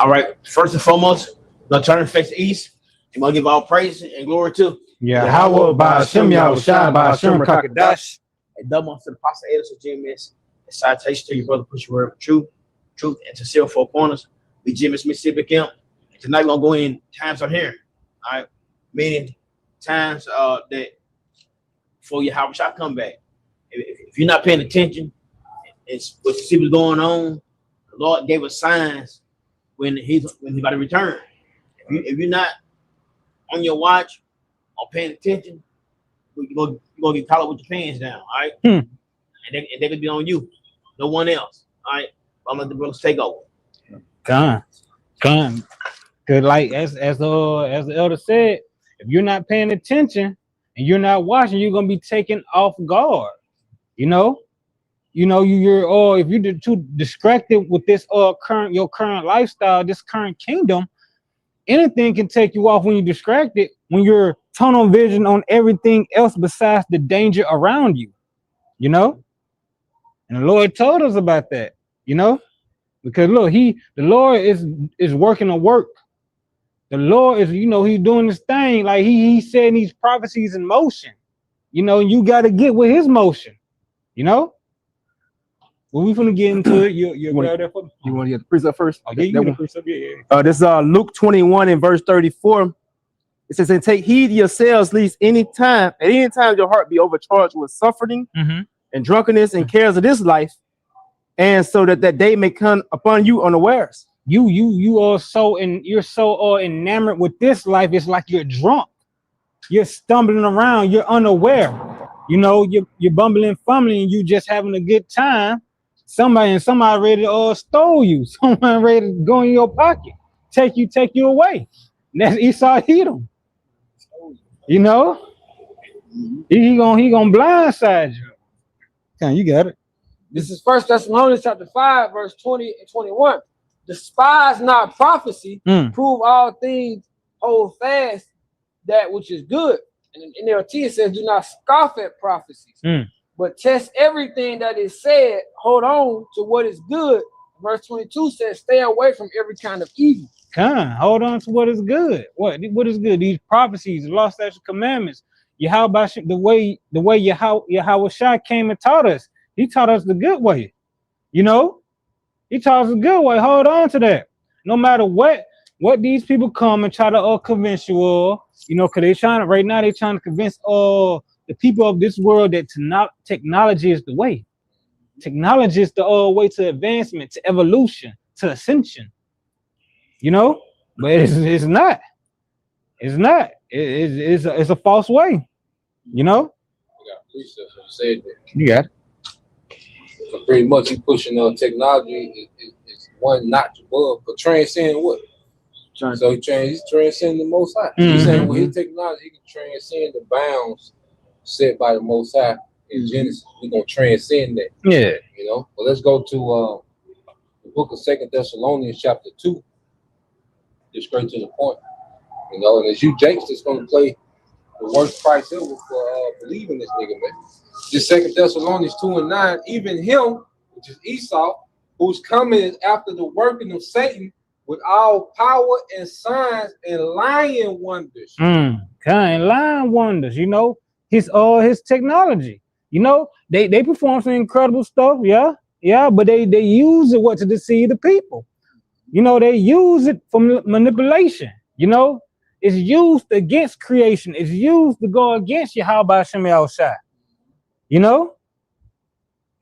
All right. First and foremost, the turn face east. And we'll give all praise and glory to Yeah, Howard by Hashem Yahushua by Hashem Rakadash. a double to the Apostle Edison GMS. A citation to your brother, push your word of truth, and to seal four corners. We GMS Mississippi Camp. And tonight we're gonna go in times are here. All right, meaning times that for your Yahushua come back. If you're not paying attention, it's what you see what's going on. The Lord gave us signs when he's about to return. If you're not on your watch or paying attention, you're gonna get caught up with your pants down, all right? And they could be on you, no one else. All right. I'm gonna let the brothers take over. Come. Cause like as the elder said, if you're not paying attention and you're not watching, you're gonna be taken off guard. You're if you're too distracted with this your current lifestyle, this current kingdom, anything can take you off when you're distracted, when you're tunnel vision on everything else besides the danger around you, and the Lord told us about that, because look, the Lord is working a work. The Lord is, he's doing this thing, like he's setting these prophecies in motion, you got to get with his motion, Well, we finna get into it. You want to get the precept first? Oh, yeah, the precept, yeah. This is Luke 21 and verse 34. It says, and take heed to yourselves, lest at any time your heart be overcharged with suffering and drunkenness and cares of this life, and so that day may come upon you unawares. You're so enamored with this life, it's like you're drunk. You're stumbling around, you're unaware. You're bumbling, fumbling, you just having a good time. Somebody ready to stole you. Someone ready to go in your pocket, take you away. And that's Esau Edom. He gonna blindside you. Come, you got it. This is 1 Thessalonians chapter 5, verse 20 and 21. Despise not prophecy, prove all things, hold fast that which is good. And in NLT it says, do not scoff at prophecies, but test everything that is said, hold on to what is good. Verse 22 says, stay away from every kind of evil. Hold on to what is good. What is good? These prophecies, law, statutes, commandments. Yahweh, the way Yahweh came and taught us. He taught us the good way. He taught us the good way. Hold on to that. No matter what these people come and try to convince you of, because they're trying to convince the people of this world that technology is the way. Technology is the way to advancement, to evolution, to ascension. But it's not. It's not. It's a false way. You got precepts that said that. You got it. So pretty much he pushing technology is one notch above, but transcend what? So he's transcending the Most High. He's saying with his technology, he can transcend the bounds set by the Most High in Genesis. We're gonna transcend that. Yeah. But let's go to the book of 2 Thessalonians chapter 2. Just straight to the point. And it's you Jakes that's gonna play the worst price ever for believing this nigga, man. This 2 Thessalonians 2 and 9, even him, which is Esau, who's coming after the working of Satan with all power and signs and lying wonders. Lying wonders, his technology. They perform some incredible stuff, yeah, but they use it to deceive the people. They use it for manipulation. It's used against creation. It's used to go against Yahweh Hashem Yahushua. And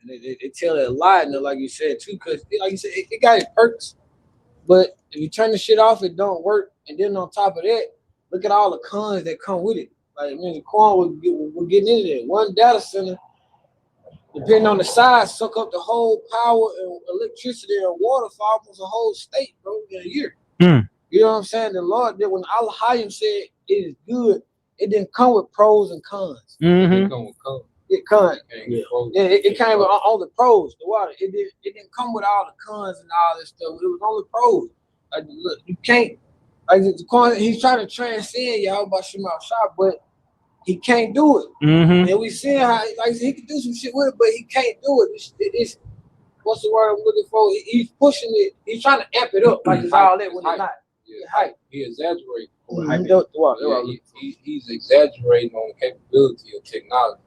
they tell that lie, like you said too, because like you said, it got its perks. But if you turn the shit off, it don't work. And then on top of that, look at all the cons that come with it. Like, the corn we're getting into there. One data center, depending on the size, suck up the whole power and electricity and water for almost a whole state, bro, in a year. You know what I'm saying? The Lord did when Al-Hayim said it is good, it didn't come with pros and cons. It come with cons. It came with all the pros. The water. It didn't come with all the cons and all this stuff. It was only pros. Like, look, you can't. Like he's trying to transcend Yahweh Shema Shah, but he can't do it. And we see how he can do some shit with it, but he can't do it. what's the word I'm looking for? He's pushing it. He's trying to amp it up like it's all that when it's not. Yeah, Hype. he exaggerates. He's exaggerating on the capability of technology.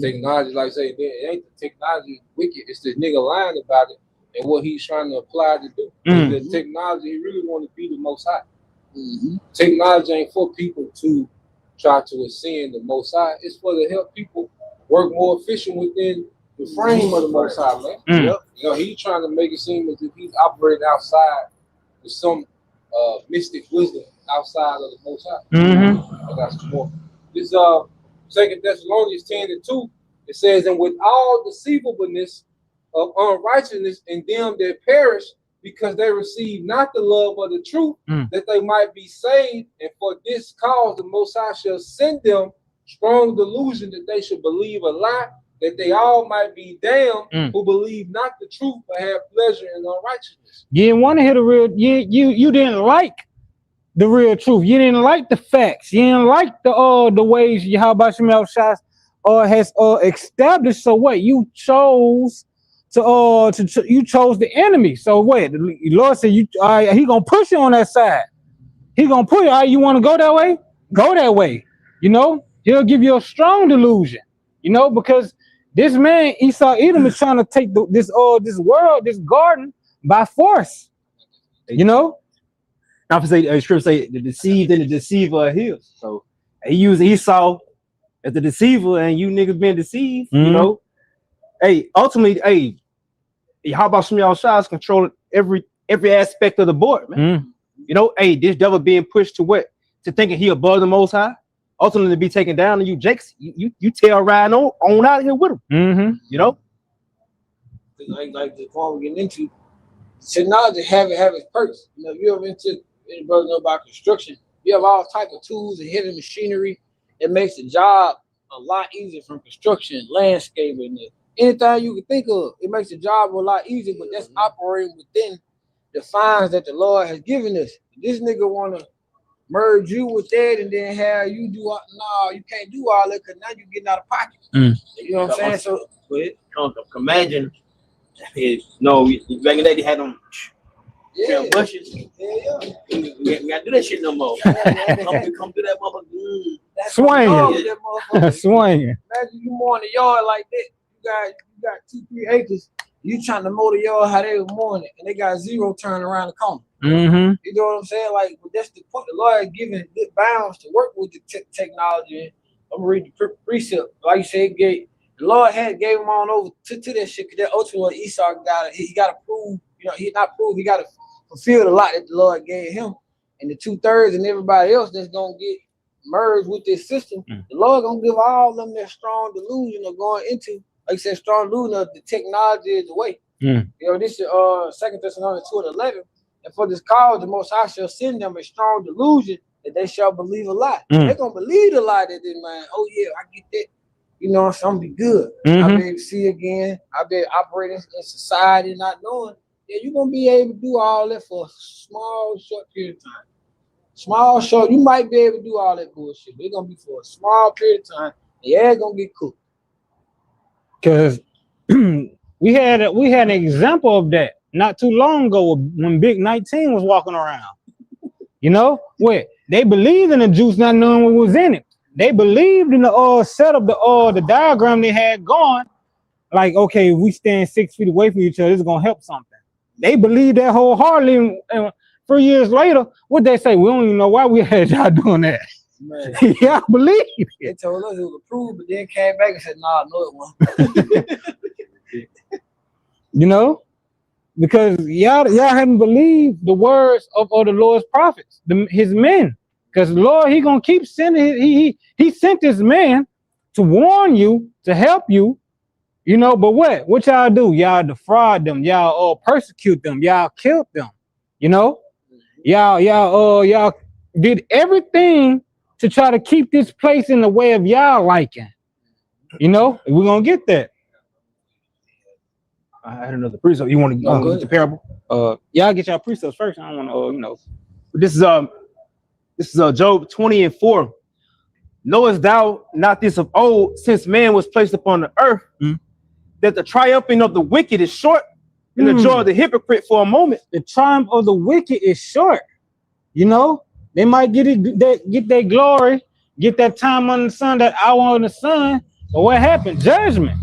Technology, like I say, it ain't the technology wicked. It's this nigga lying about it and what he's trying to apply to do. The technology, he really want to be the Most High. Technology ain't for people to try to ascend the Most High. It's for to help people work more efficient within the frame of the Most High, man. You know, he's trying to make it seem as if he's operating outside with some mystic wisdom outside of the Most High. I got some more. This 2 Thessalonians 10:2, it says, and with all deceivableness of unrighteousness in them that perish, because they receive not the love of the truth, that they might be saved. And for this cause the Most High shall send them strong delusion that they should believe a lie, that they all might be damned who believe not the truth, but have pleasure in unrighteousness. You didn't want to hear the real. You didn't like the real truth. You didn't like the facts. You didn't like the ways Yahweh Shemel Shas has established. So what? You chose you chose the enemy. So what? The Lord said he gonna push you on that side. He gonna push you. All right, you want to go that way? Go that way. You know, he'll give you a strong delusion. You know, because this man Esau Edom is trying to take this world, this garden by force. You know. Now, scripture say the deceived and the deceiver are his. So he used Esau as the deceiver, and you niggas being deceived. You know. Hey, ultimately, how about some of y'all shots controlling every aspect of the board, man? You know, this devil being pushed to what? To thinking he above the Most High, ultimately to be taken down, and you jakes, you tail riding on out of here with him. You know, like the point we're getting into, technology have its perks. You know, if you ever into any brother know about construction, you have all type of tools and heavy machinery. It makes the job a lot easier from construction, landscaping, anything you can think of. It makes the job a lot easier, but that's operating within the fines that the Lord has given us. This nigga want to merge you with that and then have you do all, no, you can't do all that because now you're getting out of pocket. You know what I'm saying? So imagine, back in the day they had them bushes. We gotta do that shit no more. Come do that motherfucker. Swinging. Imagine you mowing the yard like that. You got 2-3 acres. You trying to mow the yard how they were mowing it, and they got zero turn around the corner. You know what I'm saying? Like, but that's the point. The Lord is giving good bounds to work with the technology. I'm gonna read the precept. Like you said, the Lord gave him on over to that shit. Cause that ultimately Esau he got to prove. You know, he got to fulfill the lot that the Lord gave him, and the 2/3 and everybody else that's gonna get merged with this system. The Lord gonna give all of them that strong delusion of going into. Like I said, strong delusion of the technology is the way. You know, this is 2 Thessalonians 2:11. And for this cause, the Most High shall send them a strong delusion that they shall believe a lie. They're gonna believe the lie that they man. Oh yeah, I get that. You know, I'm gonna be good. I'll be able to see again. I'll be operating in society, not knowing. Yeah, you're gonna be able to do all that for a small, short period of time. You might be able to do all that bullshit, but it's gonna be for a small period of time. Yeah, it's gonna get cooked. Because we had an example of that not too long ago when Big 19 was walking around. You know, where they believed in the juice, not knowing what was in it. They believed in the setup, the diagram they had going. Like, okay, if we stand 6 feet away from each other, it's gonna help something. They believed that wholeheartedly. And 3 years later, what they say? We don't even know why we had y'all doing that. Man. Yeah, I believe it. They told us it was approved, but then came back and said, "Nah, no, it wasn't." You know, because y'all hadn't believed the words of the Lord's prophets, his men. Because the Lord, he gonna keep sending. He sent his man to warn you, to help you. You know, but what y'all do? Y'all defraud them. Y'all persecute them. Y'all killed them. You know, y'all did everything to try to keep this place in the way of y'all liking. You know, we're gonna get that. I had another precept. You want to go into parable? Y'all get y'all precepts first. I don't want to, This is Job 20:4. Knowest thou not this of old, since man was placed upon the earth, that the triumphing of the wicked is short, in the joy of the hypocrite for a moment. The triumph of the wicked is short. You know, they might get their glory, get that time under the sun, that hour under the sun. But what happened? Judgment.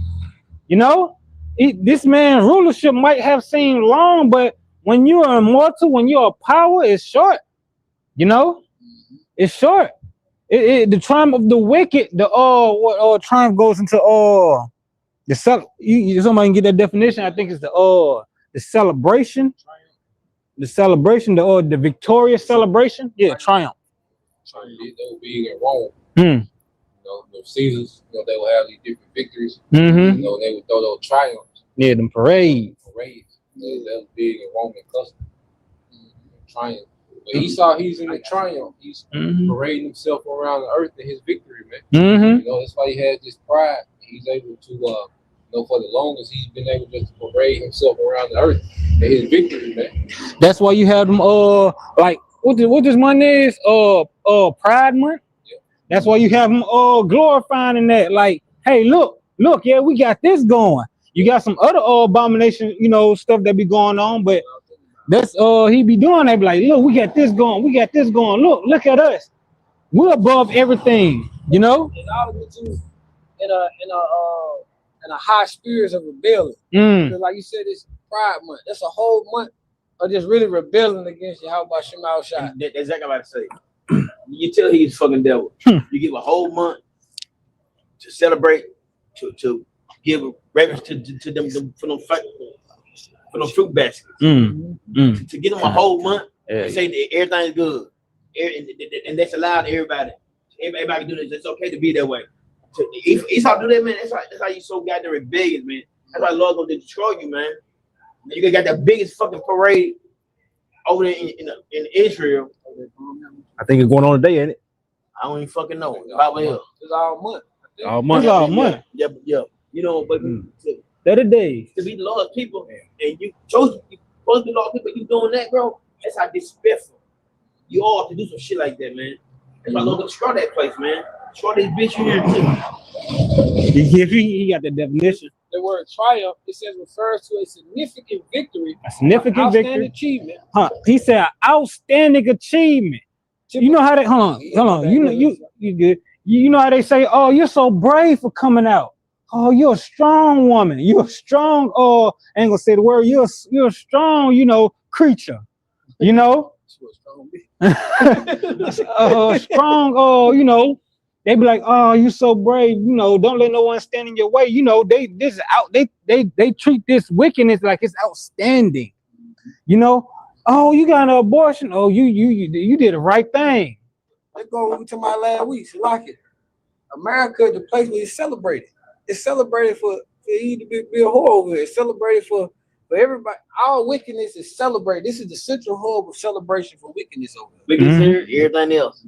You know, this man's rulership might have seemed long, but when you are immortal, when you're a power, it's short. You know, it's short. The triumph of the wicked, triumph goes into somebody can get that definition. I think it's the celebration. The celebration, the victorious celebration. Yeah, triumph. They were big in Rome. Mm. You know, the Caesars, you know, they would have these different victories. Mm-hmm. You know, they would throw those triumphs. Yeah, them parades. That was big in Roman custom. Triumph. But Esau, he's in the triumph. He's parading himself around the earth in his victory, man. Mm-hmm. You know, that's why he has this pride. He's able to, you know, for the longest, he's been able just to parade himself around the earth in his victory, man. That's why you have them like what this month is Pride Month. Yeah. That's why you have them glorifying in that. Like, hey, look, yeah, we got this going. You got some other abomination, you know, stuff that be going on, but that's he be doing. They be like, look, we got this going. Look at us. We're above everything, you know. And all of it too, in a high spirits of rebellion. Because like you said, it's Pride Month. That's a whole month of just really rebelling against you. How about Shemal Shai? That's exactly what I say. You tell he's fucking devil. You give a whole month to celebrate, to give reverence to them for them fruit baskets. To give them a whole month and say that everything's good, and that's allowed to everybody. Everybody can do this. It's okay to be that way. Esau do that, man. That's how you so goddamn rebellious, man. That's why the Lord gonna destroy you, man. You got the biggest fucking parade over there in Israel. I think it's going on today, ain't it? I don't even fucking know. Probably is. It's all month. All month. It's all month. Yeah. You know, but 30 days. to be the Lord's people, and you supposed to be the Lord's people, you doing that, bro. That's how disrespectful you all to do some shit like that, man. That's why Lord gonna destroy that place, man. Destroy this bitch here too. He got the definition. The word triumph, it says, refers to a significant victory, A significant outstanding victory. achievement. He said outstanding achievement. You know how they hold on. You good. You know how they say, oh, you're so brave for coming out. Oh, you're a strong woman. You're a strong, I ain't gonna say the word, you're a strong, you know, creature. You know? Strong, you know, they be like, oh, you so brave, you know, don't let no one stand in your way. You know, they treat this wickedness like it's outstanding. You know, oh, you got an abortion. Oh, you did the right thing. Let's go to my last week. Like it. America, the place where it's celebrated. It's celebrated for you to be a whore over here. It's celebrated for everybody. All wickedness is celebrated. This is the central hub of celebration for wickedness over here. Wickedness here, everything else.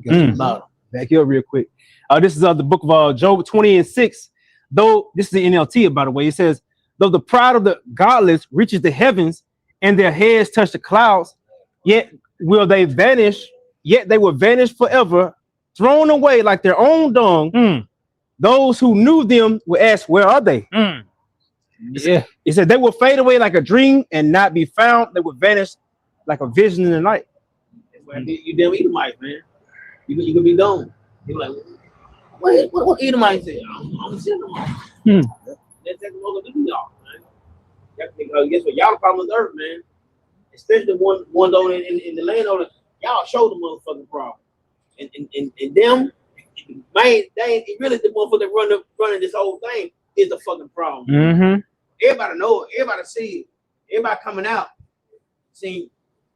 Back here real quick. This is the book of Job 20:6. Though this is the NLT, by the way. It says, though the pride of the godless reaches the heavens and their heads touch the clouds, yet will they vanish. Yet they will vanish forever, thrown away like their own dung. Those who knew them will ask, where are they? Yeah. It said they will fade away like a dream and not be found. They will vanish like a vision in the night. You damn Edomites, man. You could be done. You're like, what Edomites say? I'm a Edomite. That's what we're gonna do, y'all, man. Because guess what? Y'all the problem with the earth, man. Especially the ones over in the land over. Y'all show the motherfucking problem. And them, man, they ain't really the motherfucker running this whole thing is the fucking problem. Everybody know it. Everybody see it. Everybody coming out, seeing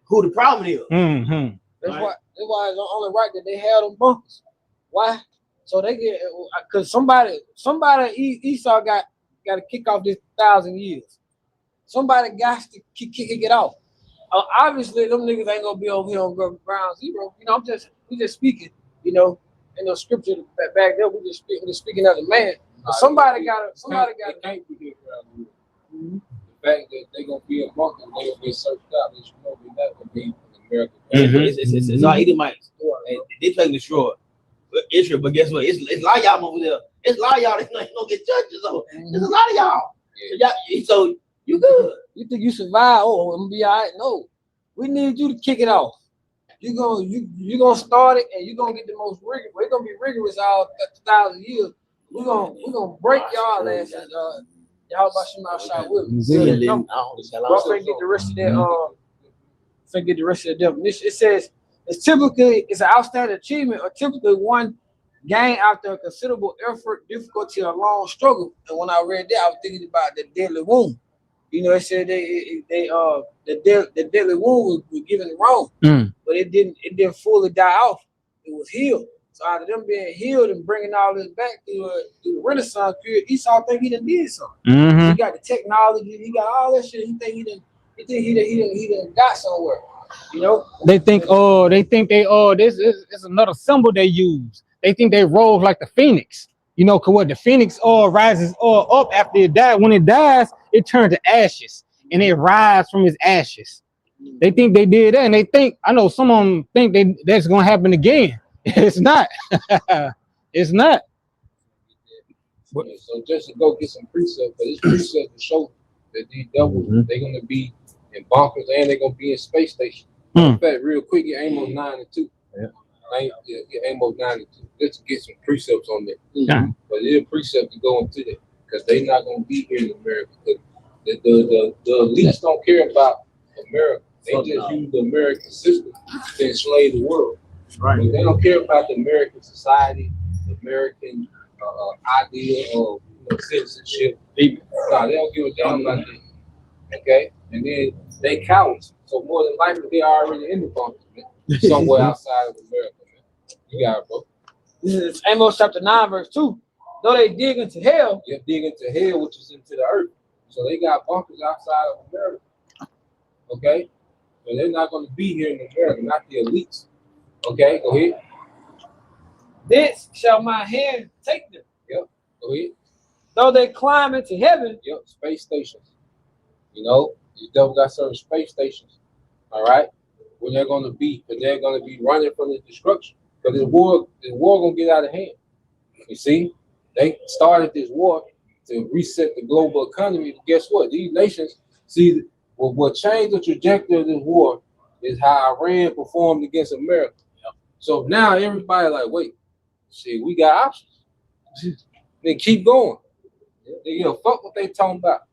who the problem is. That's why it's only right that they have them bunkers. Why? So they get, because somebody Esau got to kick off this 1,000 years. Somebody got to kick it off. Obviously, them niggas ain't gonna be over here on ground zero. You know, we just speaking. You know, in the scripture back there, we just speaking as a man. Somebody got to. Can't be here around here. The fact that they gonna be a monk and they gonna be searched out, it's probably not gonna be in America. It's all Edomites. They trying to destroy Israel, but guess what? It's a lot of y'all over there. It's a lot of y'all that ain't gonna get judges over. There's a lot of y'all. So You good. You think you survive? Oh, I'm gonna be all right. No, we need you to kick it off. You gonna start it, and you gonna get the most rigorous. We're gonna be rigorous all 1,000 years. We gonna break y'all asses. Y'all about to out shot with me. So, bro, finna get the rest of that. Finna get the rest of the definition. It says it's an outstanding achievement, or typically one gained after a considerable effort, difficulty, or long struggle. And when I read that, I was thinking about the deadly wound. You know, it said the deadly wound was given wrong, but it didn't fully die off. It was healed. So out of them being healed and bringing all this back through the Renaissance period, Esau think he done did something. He got the technology, he got all that shit. He think he done got somewhere. You know, they think this is another symbol they use. They think they roll like the phoenix. You know, cause what the phoenix rises up after it dies. When it dies, it turns to ashes and it rises from its ashes. They think they did that, and they think, I know some of them think that's gonna happen again. It's not. It's not. So just to go get some precepts, but this precept to show that these devils, they're gonna be in bunkers and they're gonna be in space station. In fact, real quick, get Amos 9:2. Get Amos 9:2. Just to get some precepts on that. But it's a precept to go into that because they're not gonna be here in America. The elites don't care about America. They just use the American system to enslave the world. Right. But they don't care about the American society, the American idea of citizenship. No, they don't give a damn about that. Okay? And then they cowards. So more than likely, they're already in the bunkers, man. Somewhere outside of America, man. You got it, bro. This is Amos chapter 9, verse 2. Though they dig into hell. They dig into hell, which is into the earth. So they got bunkers outside of America. Okay? So they're not going to be here in America, not the elites. Okay, go ahead. This shall my hand take them. Yep, go ahead. Though they climb into heaven. Yep, space stations. You know, the devil got certain space stations. All right, where they're going to be, because they're going to be running from the destruction. Because the war going to get out of hand. You see, they started this war to reset the global economy. But guess what? These nations see what changed the trajectory of this war is how Iran performed against America. So now everybody like, wait, see, we got options. Then keep going. They fuck what they talking about.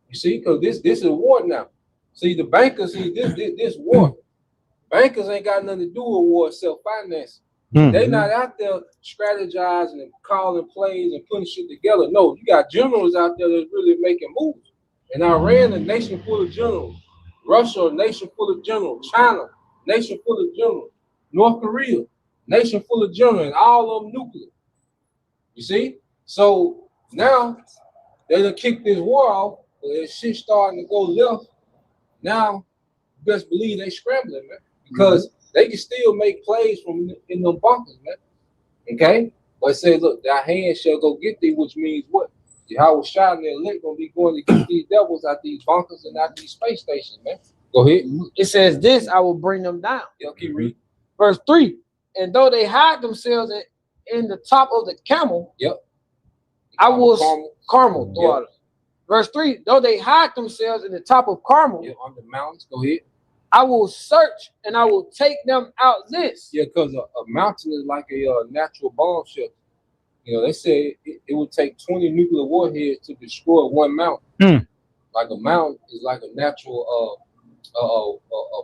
You see, because this is a war now. See, the bankers see this war. Bankers ain't got nothing to do with war except finance. They not out there strategizing and calling plays and putting shit together. No, you got generals out there that's really making moves. And Iran, a nation full of generals. Russia, a nation full of generals. China, nation full of generals. North Korea, nation full of generals, and all of them nuclear. You see? So now they done kicked this war off, but that shit starting to go left. Now, you best believe they scrambling, man, because they can still make plays from in them bunkers, man. Okay? But it says, look, thy hand shall go get thee, which means what? Yahweh Shai and the elect gonna be going to get these devils out these bunkers and out these space stations, man. Go ahead. It says this, I will bring them down. Yeah, keep reading. Verse 3. And though they hide themselves in the top of the camel, I will Carmel. Yep. Verse 3. Though they hide themselves in the top of Carmel, on the mountains, go ahead. I will search and I will take them out this. Yeah, because a mountain is like a natural bomb shelter. You know, they say it would take 20 nuclear warheads to destroy one mountain. Like a mountain is like a natural a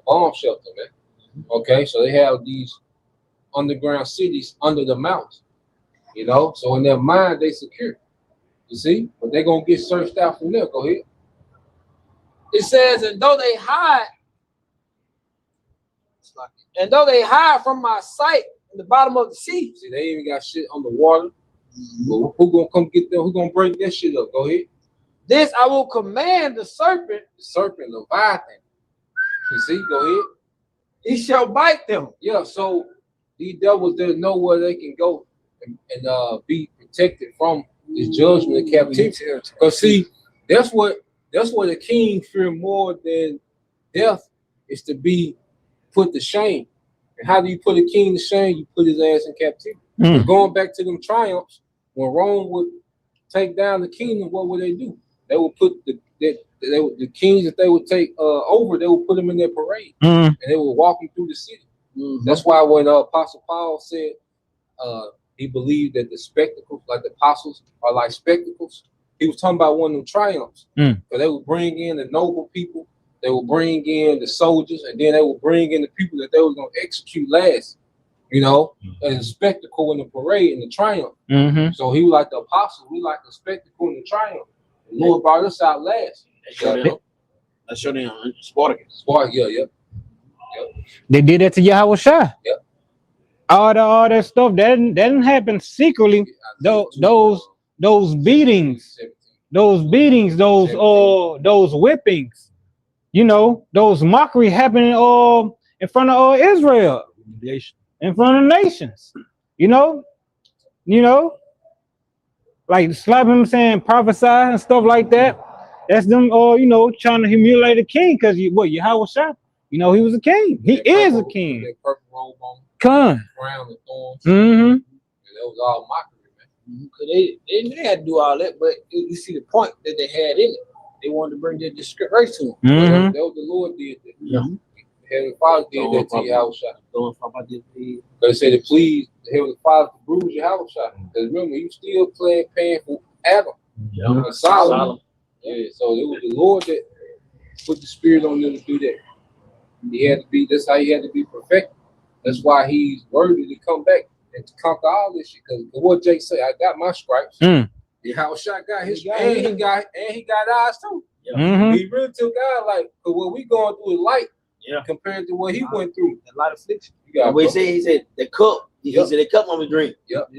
bomb shelter, man. Okay, so they have these underground cities under the mountains. You know, so in their mind they secure. You see, but they're gonna get searched out from there. Go ahead. It says, and though they hide from my sight in the bottom of the sea. See, they even got shit on the water. But who gonna come get them? Who gonna break that shit up? Go ahead. This I will command the serpent, Leviathan. You see, go ahead. He shall bite them. Yeah, so these devils, they know where they can go and be protected from this judgment and captivity. Because see, that's what the king fear more than death is to be put to shame. And how do you put a king to shame? You put his ass in captivity. Going back to them triumphs, when Rome would take down the kingdom, what would they do? They would put the the kings that they would take over, they would put them in their parade Mm. and they would walk them through the city. Mhm. That's why when Apostle Paul said he believed that the spectacles, like the apostles, are like spectacles, he was talking about one of them triumphs. Mm. So they would bring in the noble people, they would bring in the soldiers, and then they would bring in the people that they were going to execute last, you know, as a spectacle in the parade and the triumph. Mm-hmm. So he was like the apostle, we like the spectacle and the triumph. The Lord brought us out last. Let's show them Spartacus. Spark, yeah. They did that to Yahweh Shai. Yep. All that stuff that didn't happen secretly. Those beatings, those whippings, you know, those mockery happening in front of Israel, in front of nations, you know, like slapping him, saying prophesy and stuff like that. That's them, you know, trying to humiliate a king because Yahweh Shai, you know, he was a king. He is a king. That purple robe on, Con. crown and thorns. Mm-hmm. And that was all mockery, man. Cause they had to do all that, but you see the point that they had in it. They wanted to bring that disgrace to them. Mm-hmm. That was the Lord did that. Yeah. The Heavenly Father did that to Yahweh Shai. Don't talk about this. But they said it pleased the Heavenly Father to bruise Yahweh Shai. Because remember, he was still paying for Adam and Solomon. Yeah, so it was the Lord that put the spirit on them to do that. He had to be, that's how he had to be perfected. That's why he's worthy to come back and to conquer all this shit. Because what Jake said, I got my stripes. Mm. Yahweh Shai got his, and he got ours too. Mm-hmm. He really took God like, because what we going through is light compared to what he went through. A lot of affliction. You got, He said the cup. He said the cup on the drink. Yep.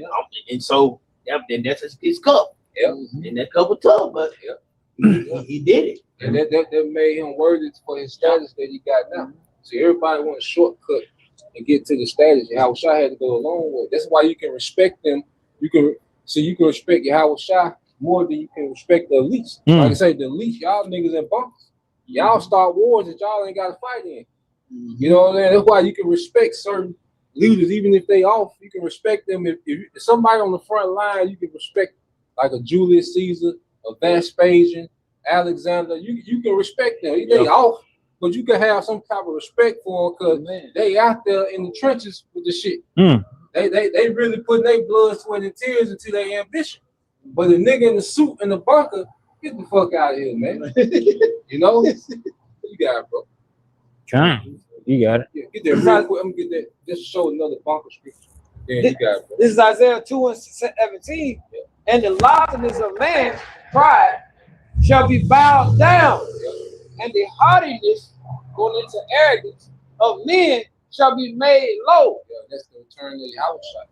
And so that's his cup. Yep. And that cup was tough, but he did it. And that made him worthy for his status that he got now. So everybody wants a shortcut and get to the status Yahweh Shai had to go along with. That's why you can respect them. You can respect Yahweh Shai more than you can respect the elites. Mm. Like I say, the elites, y'all niggas in bunkers. Y'all start wars that y'all ain't got to fight in. You know what I'm saying? That's why you can respect certain leaders, even if they off. You can respect them. If somebody on the front line, you can respect like a Julius Caesar, a Vespasian, Alexander. You can respect them. They off, but you can have some type of respect for them because they out there in the trenches with the shit. Mm. They really putting their blood, sweat, and tears into their ambition. But the nigga in the suit in the bunker, get the fuck out of here, man. You know? You got it, bro. Con. You got it. Yeah, get there real quick. I'm gonna get that. Just show another bunker scripture. Then you got it, bro. This is Isaiah 2:17. And the loftiness of man's pride shall be bowed down, and the haughtiness, going into arrogance, of men shall be made low. Yeah, that's the return of Yahweh Shai.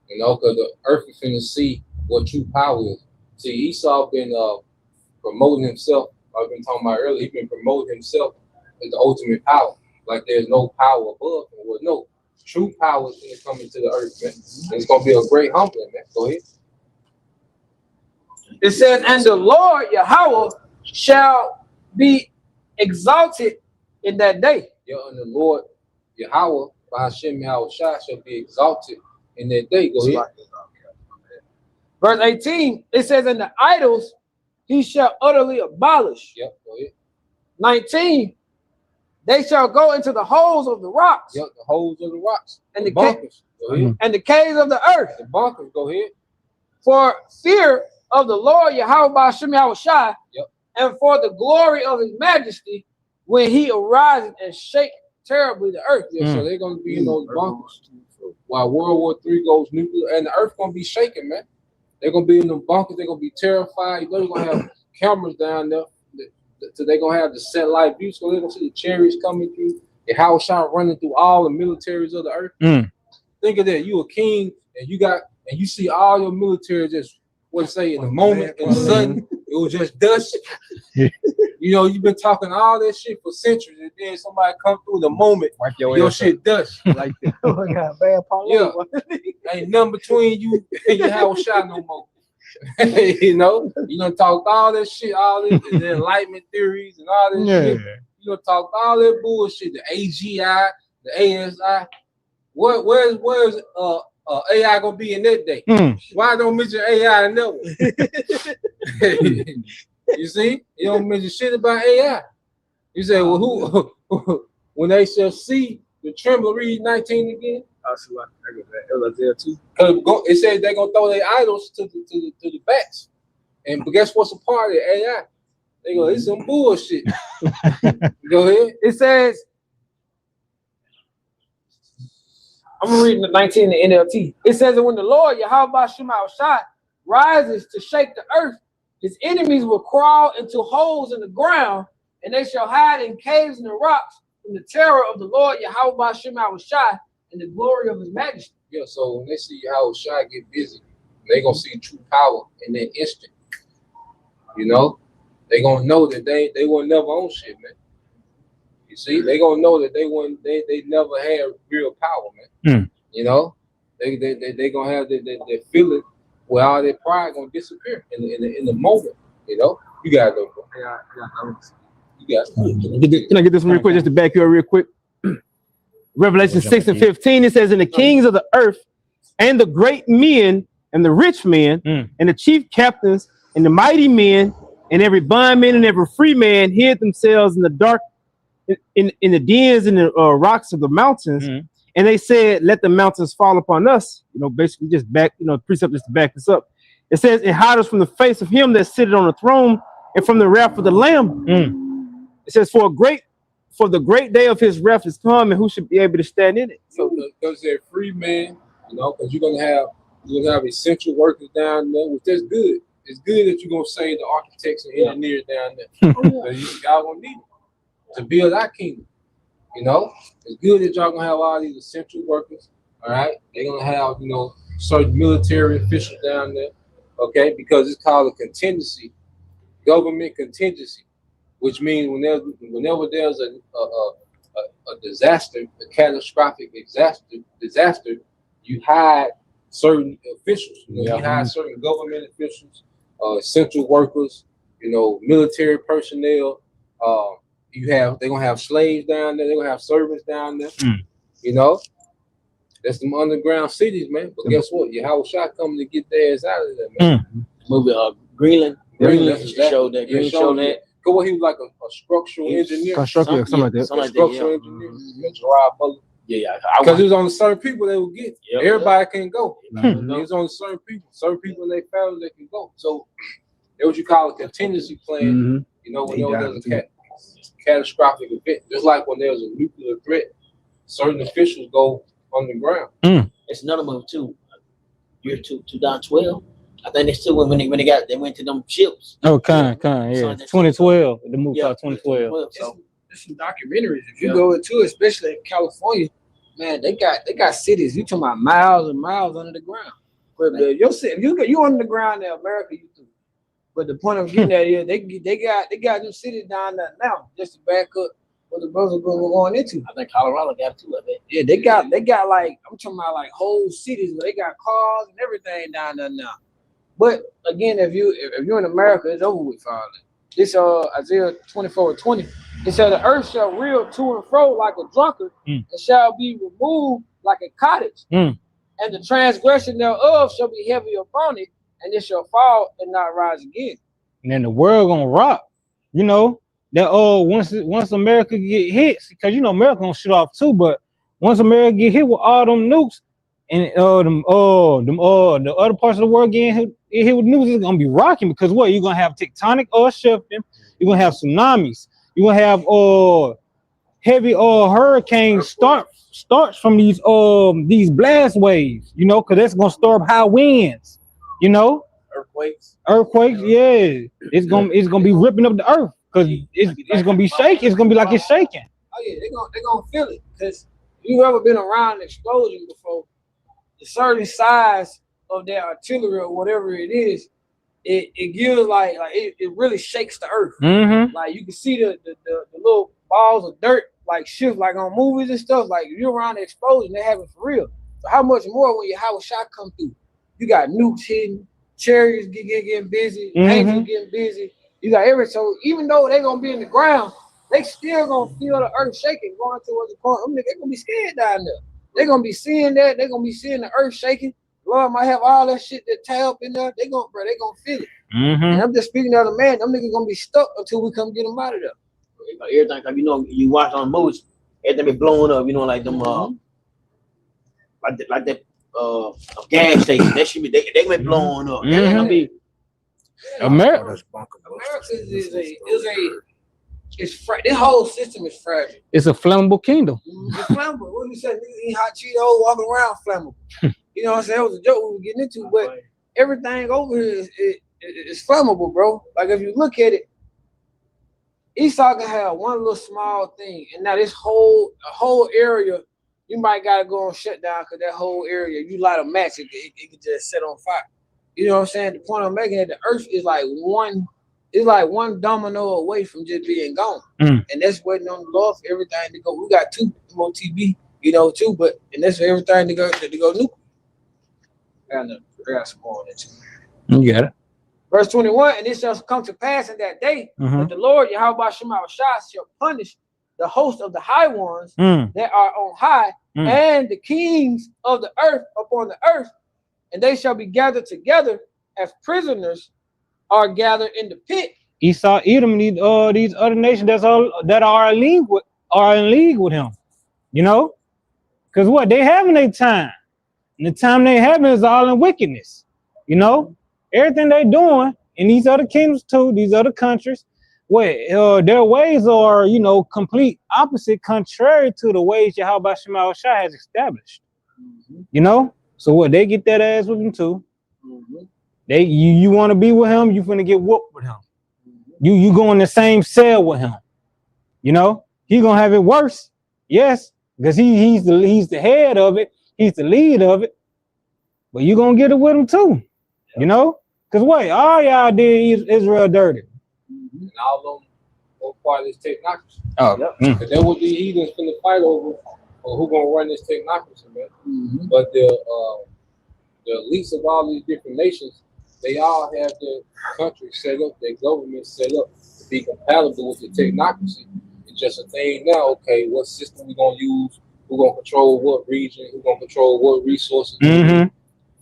You know, because the earth is finna see what true power is. See, Esau been promoting himself. I've been talking about earlier. He's been promoting himself as the ultimate power. Like there's no power above him. Well, no, true power is gonna come into the earth, man. And it's gonna be a great humbling, man. Go ahead. It says, and the Lord Yahweh shall be exalted in that day. Yeah, and the Lord Yahweh, by Hashem Yahweh Shai, shall be exalted in that day. Go ahead. Verse 18, it says, and the idols he shall utterly abolish. Yep, go ahead. 19, they shall go into the holes of the rocks, Yep, the holes of the rocks. And the the bunkers. Go ahead. and the caves of the earth. The bunkers, go ahead. For fear of the Lord Yahweh by Hashem Yahweh Shai, and for the glory of his majesty, when he arises and shake terribly the earth. Yeah, so they're gonna be in those bunkers while World War III goes nuclear, and the earth gonna be shaking, man. They're gonna be in the bunkers. They're gonna be terrified. You know, they're gonna have cameras down there. So they're gonna have the satellite view. So they're gonna see the chariots coming through, the house shot running through all the militaries of the earth. Mm. Think of that. You a king, and you see all your military just in the moment, and sudden it was just dust. You know, you've been talking all that shit for centuries, and then somebody come through in the moment, Wipe your shit dust. like that. Oh my God, bad Yeah. Ain't nothing between you and your house shot no more. You know, you done talked all that shit, all this, and the enlightenment theories and all this shit. You done talked all that bullshit, the AGI, the ASI. Where's AI gonna be in that day? Mm. Why don't mention AI in that one? You see, you don't mention shit about AI. You say, well, who when they shall see the tremble, read 19 again. I see why I go back. It was there too. It says they're gonna throw their idols to the bats. And but guess what's a part of it? AI? They go, it's some bullshit. Go ahead. It says, I'm reading the 19 in the NLT. It says that when the Lord Yahweh Shai rises to shake the earth, his enemies will crawl into holes in the ground, and they shall hide in caves and the rocks from the terror of the Lord Yahweh Shai and the glory of his majesty. Yeah, so when they see Yahweh Shai get busy, they're gonna see true power in that instant. You know, they gonna know that they weren't never on shit, man. You see, they gonna know that they never had real power, man. You know, they gonna have that feeling where all their pride gonna disappear in the moment. You know, you gotta go, bro. You got it. Can I get this one real quick, just to back you up real quick? Revelation 6 and 15, it says, and the kings of the earth and the great men and the rich men and the chief captains and the mighty men and every bondman and every free man hid themselves in the dark, in the dens and the rocks of the mountains. And they said, let the mountains fall upon us. You know, basically just back, you know, precept just to back this up. It says, and hide us from the face of him that sitteth on the throne and from the wrath of the Lamb. It says, for the great day of his wrath is come, and who should be able to stand in it? So because they're free man, you know, because you're gonna have essential workers down there, which that's good. It's good that you're gonna save the architects and engineers down there. Because y'all gonna need them to build our kingdom. You know, it's good that y'all gonna have all these essential workers. All right, they're gonna have, you know, certain military officials down there. Okay, because it's called a contingency, government contingency, which means whenever there's a disaster, a catastrophic disaster, you hide certain officials. You know, you hide certain government officials, essential workers, you know, military personnel. They're gonna have slaves down there. They're gonna have servants down there. You know, that's them underground cities, man. But guess what? Yahweh Shai coming to get their ass out of there, man. Movie Greenland showed that. Green showed that. Cause what, he was like a structural engineer, Constructor, something like that. structural engineer. Gerard Butler. Because it was on certain people they would get. Everybody can't go. It was on certain people in their family that can go. So that's what you call a contingency plan. You know, when there's a catastrophic event, just like when there's a nuclear threat, certain officials go underground. It's another move too. Year 2012. I think they still when they went to them ships. Oh, yeah. 2012. The movie called 2012. So there's some documentaries. If you go into, especially in California, man, they got cities. You talking about miles and miles under the ground. But if you under the ground in America, you do. But the point of getting at is they got them cities down there now just to back up what the brothers are going into. I think Colorado got two of it. Yeah, they got like, I'm talking about like whole cities where they got cars and everything down there now. But again, if you're in America, it's over with for all that. This Isaiah 24:20. It said the earth shall reel to and fro like a drunkard, and shall be removed like a cottage, and the transgression thereof shall be heavy upon it, and it shall fall and not rise again. And then the world gonna rock. You know, that once America get hit, because you know America gonna shoot off too, but once America get hit with all them nukes, and the other parts of the world getting hit with nukes, it's gonna be rocking, because what, you're gonna have tectonic shifting, you're gonna have tsunamis, you're gonna have heavy hurricanes starts from these blast waves, you know, because that's gonna start high winds, you know, Earthquakes, yeah. It's gonna be ripping up the earth, because it's gonna be shaking. It's gonna be like it's shaking. Oh yeah, they're gonna feel it, because you've ever been around an explosion before, the certain size of their artillery or whatever it is, it gives like it really shakes the earth. Like you can see the little balls of dirt like shift like on movies and stuff. Like if you're around the explosion, they have it for real. So how much more when Yahweh Shai come through? You got nukes hitting, chariots getting busy, angels getting busy. You got everything. So even though they're gonna be in the ground, they still gonna feel the earth shaking, going towards the corner. They're gonna be scared down there. They're gonna be seeing that. They're gonna be seeing the earth shaking, Lord might have all that shit that tie up in there. They gonna feel it. Mm-hmm. And I'm just speaking to the man. Them niggas gonna be stuck until we come get them out of there. Like everything, like, you know, you watch on movies, everything be blowing up. You know, like them, like that gas station. That should be they be blowing up. That ain't gonna be. America. This whole system is fragile. It's a flammable kingdom. It's flammable. What you say? Niggas eat hot Cheetos, walking around flammable. You know what I'm saying? It was a joke we were getting into, but everything over here is flammable, bro. Like if you look at it, Esau can have one little small thing, and now this whole area, you might gotta go on shutdown because that whole area, you light a match, it could just set on fire. You know what I'm saying? The point I'm making is the earth is like one domino away from just being gone. And that's waiting on the Lord for everything to go. We got 2 MOTB, you know, too, and that's for everything to go nuclear. And I got some more on that too. You got it. Verse 21, and it shall come to pass in that day that the Lord Yahweh Shema Shah shall punish the host of the high ones that are on high and the kings of the earth upon the earth, and they shall be gathered together as prisoners are gathered in the pit. Esau, Edom, these other nations that are in league with him. You know, because what they having their time, and the time they having is all in wickedness. You know, everything they doing in these other kingdoms too, these other countries, their ways are, you know, complete opposite, contrary to the ways Yahweh Shema Shah has established. You know, so what they get that ass with them too. You want to be with him, you finna get whooped with him. You go in the same cell with him. You know, he gonna have it worse. Yes, because he's the head of it, he's the lead of it. But you gonna get it with him too. You know, because all y'all did Israel dirty. And all of them were part of this technocracy. Oh, And that would be heathens finna fight over who gonna run this technocracy, man. But the elites of all these different nations, they all have their country set up, their government set up to be compatible with the technocracy. It's just a thing now, okay, what system we gonna use, who gonna control what region, who gonna control what resources,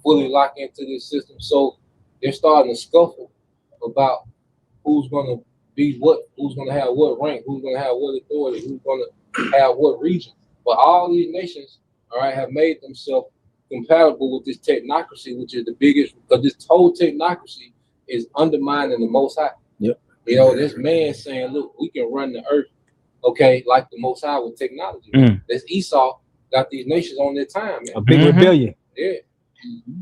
fully lock into this system. So they're starting to scuffle about who's gonna be what, who's gonna have what rank, who's gonna have what authority, who's gonna have what region. But all these nations, all right, have made themselves compatible with this technocracy, which is the biggest, because this whole technocracy is undermining the Most High. Yep. You know, this man saying, look, we can run the earth, okay, like the Most High with technology. This Esau got these nations on their time, man. A big rebellion. Yeah.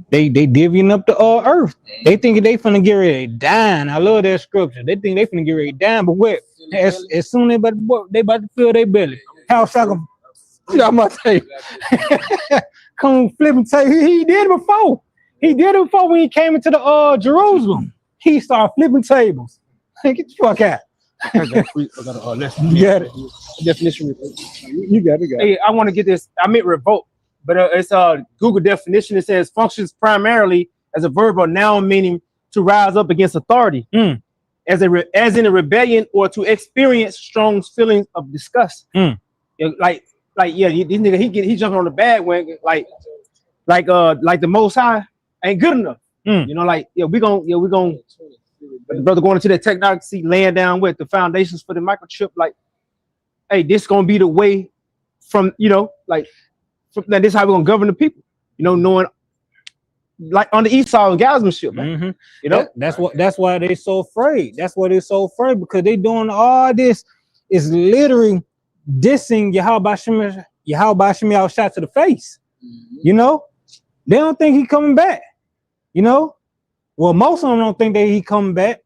They divvying up the earth. They think they finna get ready to dine. I love that scripture. They think they finna get ready to dine, but what? As soon as they about to fill their belly. How sucker? I'm gonna tell you. Come flip and tell you, he did it before. He did it before when he came into the Jerusalem. He started flipping tables. Get the fuck out. I got you got it. Definition. You got it. Hey, I want to get this. I meant revolt, but it's a Google definition. It says functions primarily as a verb or noun meaning to rise up against authority, as in a rebellion or to experience strong feelings of disgust. Yeah, this nigga he jumping on the bandwagon like the Most High ain't good enough. You know, like we gonna. But the brother going into that technocracy, laying down with the foundations for the microchip, like, hey, this gonna be the way from, you know, like, this is how we're gonna govern the people, you know, knowing, like, on the Esau and gamesmanship, man. You know, that's why they so afraid. That's why they're so afraid, because they doing all this is literally dissing Yahweh Shema shot to the face. You know, they don't think he coming back. You know. Well, most of them don't think that he coming back.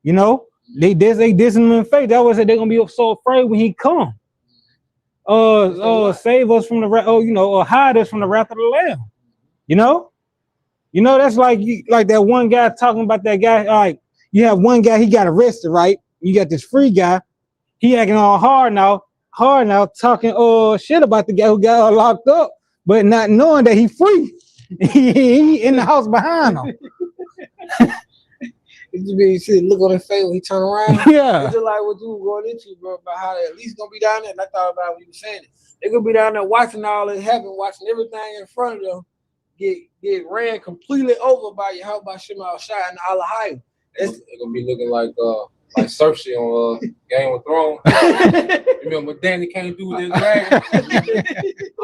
You know, they dissing him in faith. That was it. They're gonna be so afraid when he come. Save us from the hide us from the wrath of the Lamb. You know, that's like that one guy talking about that guy. Like, you have one guy, he got arrested, right? You got this free guy, he acting all hard now, talking shit about the guy who got locked up, but not knowing that he free. He in the house behind him. Look on his face when he turn around. Yeah. It's just like what you were going into, bro, about how they at least gonna be down there. And I thought about when you were saying it. They're gonna be down there watching all this happen, watching everything in front of them. get ran completely over by Yahweh Shema Shai and Alahai. It's gonna be looking like Cersei on Game of Thrones. Remember what Danny can't do with his dragon?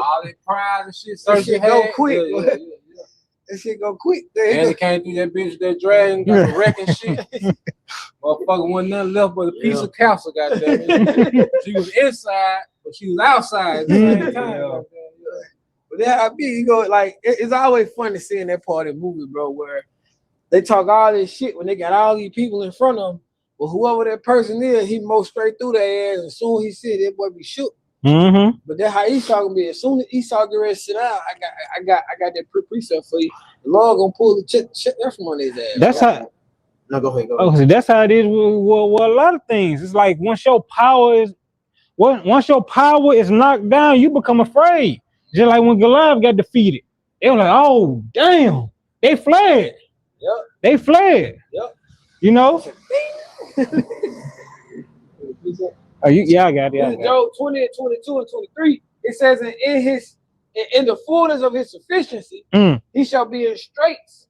All that pride and shit. That Cersei shit go had. quick. Yeah. That shit go quick. Danny can't do that bitch with that dragon, got the wrecking shit. Motherfucker wasn't nothing left but a piece of castle, goddamn. She was inside, but she was outside at the same time. But that how it be, you go like it's always fun to see in that part of the movie, bro, where they talk all this shit when they got all these people in front of them. But whoever that person is, he mow straight through their ass. And as soon as he see it, that boy be shook. Mm-hmm. But that's how Esau gonna be. As soon as Esau get ready to sit down, I got that precept for you. The Lord gonna pull the shit there from under his ass. That's how. No, go ahead. Oh, so that's how it is with a lot of things. It's like once your power is knocked down, you become afraid. Just like when Goliath got defeated, they were like, "Oh, damn!" They fled. Yep. They fled. Yep. You know. Oh, yeah, I got it. In Job 20, 22, and 23, it says, in the fullness of his sufficiency, he shall be in straits.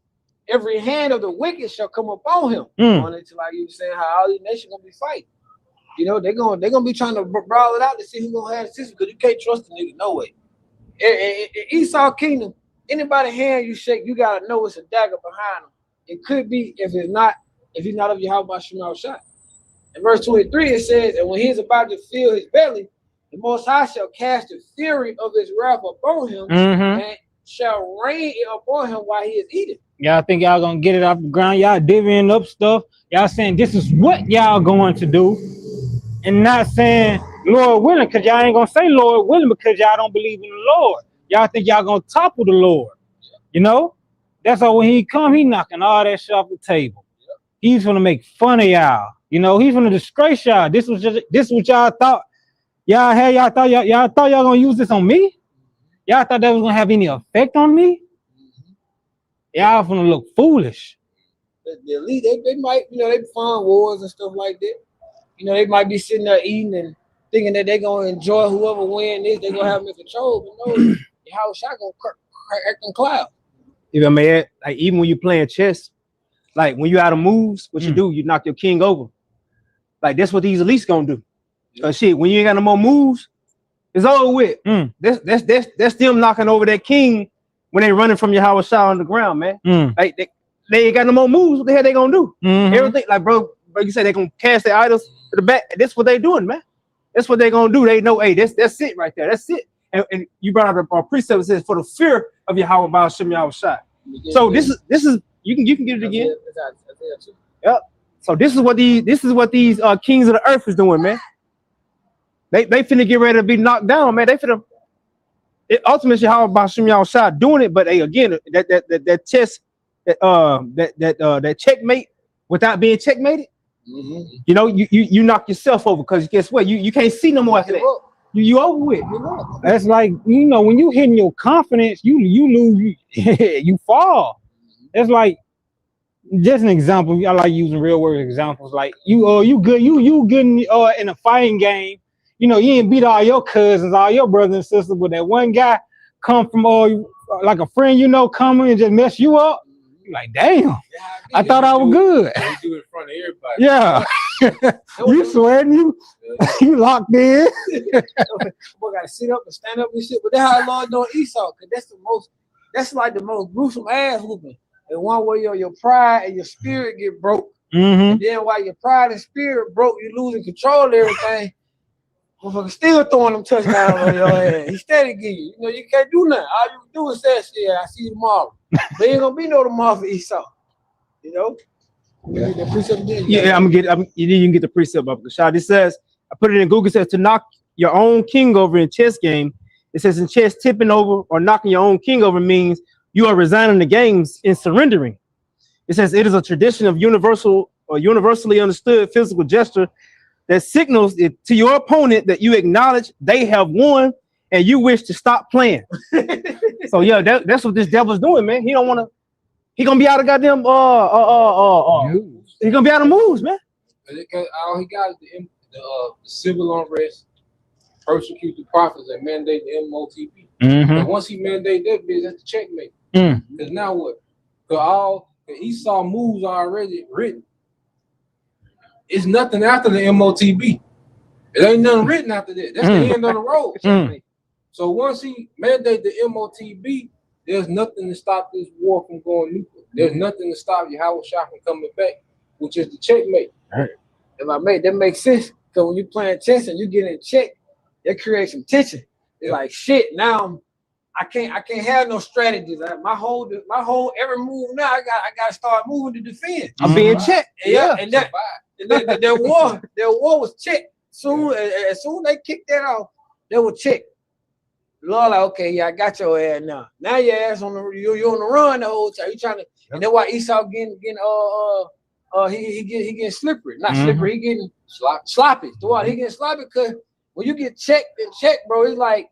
Every hand of the wicked shall come upon him. Going into like you were saying, how all these nations gonna be fighting. You know, they're gonna be trying to brawl it out to see who's gonna have the system because you can't trust the nigga no way. Esau Kingdom, anybody hand you shake, you gotta know it's a dagger behind him. It could be if he's not of Yahweh Shema Shai. In verse 23, it says, and when he is about to fill his belly, the Most High shall cast the fury of his wrath upon him and shall rain it upon him while he is eating. Y'all think y'all gonna get it off the ground? Y'all divvying up stuff. Y'all saying this is what y'all going to do, and not saying Lord willing, because y'all ain't gonna say Lord willing because y'all don't believe in the Lord. Y'all think y'all gonna topple the Lord. You know? That's why when he come, he knocking all that shit off the table. He's gonna make fun of y'all. You know, he's gonna disgrace y'all. This was what y'all thought. Y'all thought y'all gonna use this on me? Y'all thought that was gonna have any effect on me? Y'all gonna look foolish. The elite, they might, you know, they fund wars and stuff like that. You know, they might be sitting there eating and thinking that they're gonna enjoy whoever wins this, they're gonna have them in control. But no, how shot gonna act on cloud. If I may add, like even when you're playing chess, like when you out of moves, what you do, you knock your king over. Like that's what these elites gonna do. Shit, when you ain't got no more moves, it's over with. That's them knocking over that king when they running from your Yahweh Shai on the ground, man. Like they ain't got no more moves. What the hell they gonna do? Everything, like bro, you say they gonna cast their idols to the back. That's what they doing, man. That's what they gonna do. They know, hey, that's it right there. That's it. And you brought up a precept that says for the fear of Yahweh Baal Shem Yahweh Shai. So this is you can get it again. Yep. So this is what these kings of the earth is doing, man. They finna get ready to be knocked down, man. They finna ultimately Yahweh Baal Shem Yahweh Shai doing it, but they again that test that checkmate without being checkmated. You know, you knock yourself over because guess what? You can't see no more after that. You over with. That's like, you know, when you hitting your confidence, you lose, you fall. It's like, just an example. I like using real world examples. Like you good in a fighting game. You know, you ain't beat all your cousins, all your brothers and sisters, but that one guy come from like a friend, you know, coming and just mess you up. You're like, damn, I thought I was good. You do it in front of everybody. Yeah. You sweating, you locked in. Boy gotta sit up and stand up and shit. But that's how Lord doing Esau, because that's like the most gruesome ass whooping. And one way your pride and your spirit get broke. And then while your pride and spirit broke, you losing control of everything. Motherfucker still throwing them touchdowns on your head. He steady give you. You know, you can't do nothing. All you do is say, yeah, I see you tomorrow. There ain't gonna be no tomorrow for Esau. You know? Yeah, I'm gonna you can get the precept up the shot. It says, I put it in Google, it says to knock your own king over in chess game. It says in chess, tipping over or knocking your own king over means you are resigning the games and surrendering. It says it is a tradition of universally understood physical gesture that signals it to your opponent that you acknowledge they have won and you wish to stop playing. So yeah, that's what this devil's doing, man. He don't want to. He gonna be out of goddamn he gonna be out of moves, man. All he got is the civil unrest, persecute the prophets, and mandate the MOTP. And once he mandate that bitch, that's the checkmate. Mm. Because now what? Because all the Esau moves are already written. It's nothing after the MOTB. It ain't nothing written after that. That's the end of the road. Mm. So once he mandate the MOTB, there's nothing to stop this war from going nuclear. There's nothing to stop Yahweh Shah from coming back, which is the checkmate. If I make that makes sense, because when you playing chess and you get in check, that creates some tension. It's like shit. Now I can't have no strategies. My whole every move now I got to start moving to defend. I'm being checked. Yeah, and that war was checked. As soon they kicked that off, they were checked. Lord, like, okay, yeah, I got your ass now. Now your ass on the you're on the run the whole time. You trying to, and that's why Esau getting he getting slippery. Not slippery, he getting sloppy. He getting sloppy because when you get checked, bro, it's like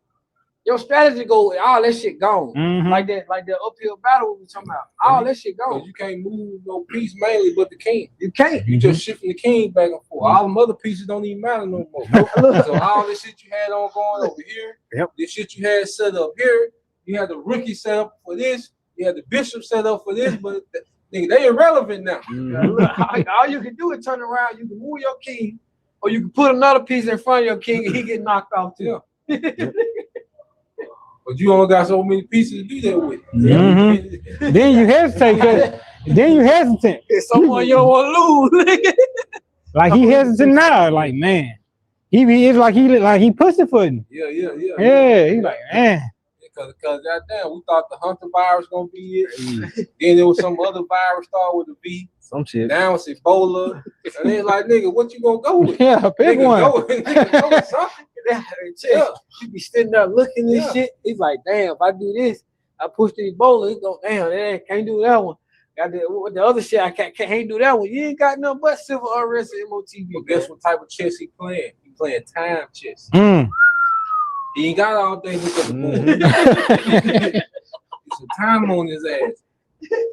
your strategy go, all that shit gone. Like that uphill battle we were talking about. All that shit gone. You can't move no piece mainly but the king. You can't. You just shifting the king back and forth. All them other pieces don't even matter no more. So all this shit you had on going over here, this shit you had set up here, you had the rookie set up for this, you had the bishop set up for this, but nigga, they irrelevant now. All you can do is turn around, you can move your king, or you can put another piece in front of your king and he get knocked off too. But you only got so many pieces to do that with. Then you hesitate. Then you hesitate. It's someone you don't want to lose. Like he hesitant now. Like man, it's like he pussyfooting. Yeah. He's like man. Because goddamn, we thought the Hunter virus gonna be it. Then there was some other virus started with a V. Some shit. Now it's Ebola. And then like nigga, what you gonna go with? Yeah, pick Nigga, one. Go with something. You be sitting there looking at this shit. He's like, damn, if I do this, I push the Ebola. He go, damn, can't do that one. Got the other shit, I can't do that one. You ain't got nothing but civil unrest and MOTB. But guess what type of chess he playing? He playing time chess. He ain't got all day look at the board. It's a time on his ass.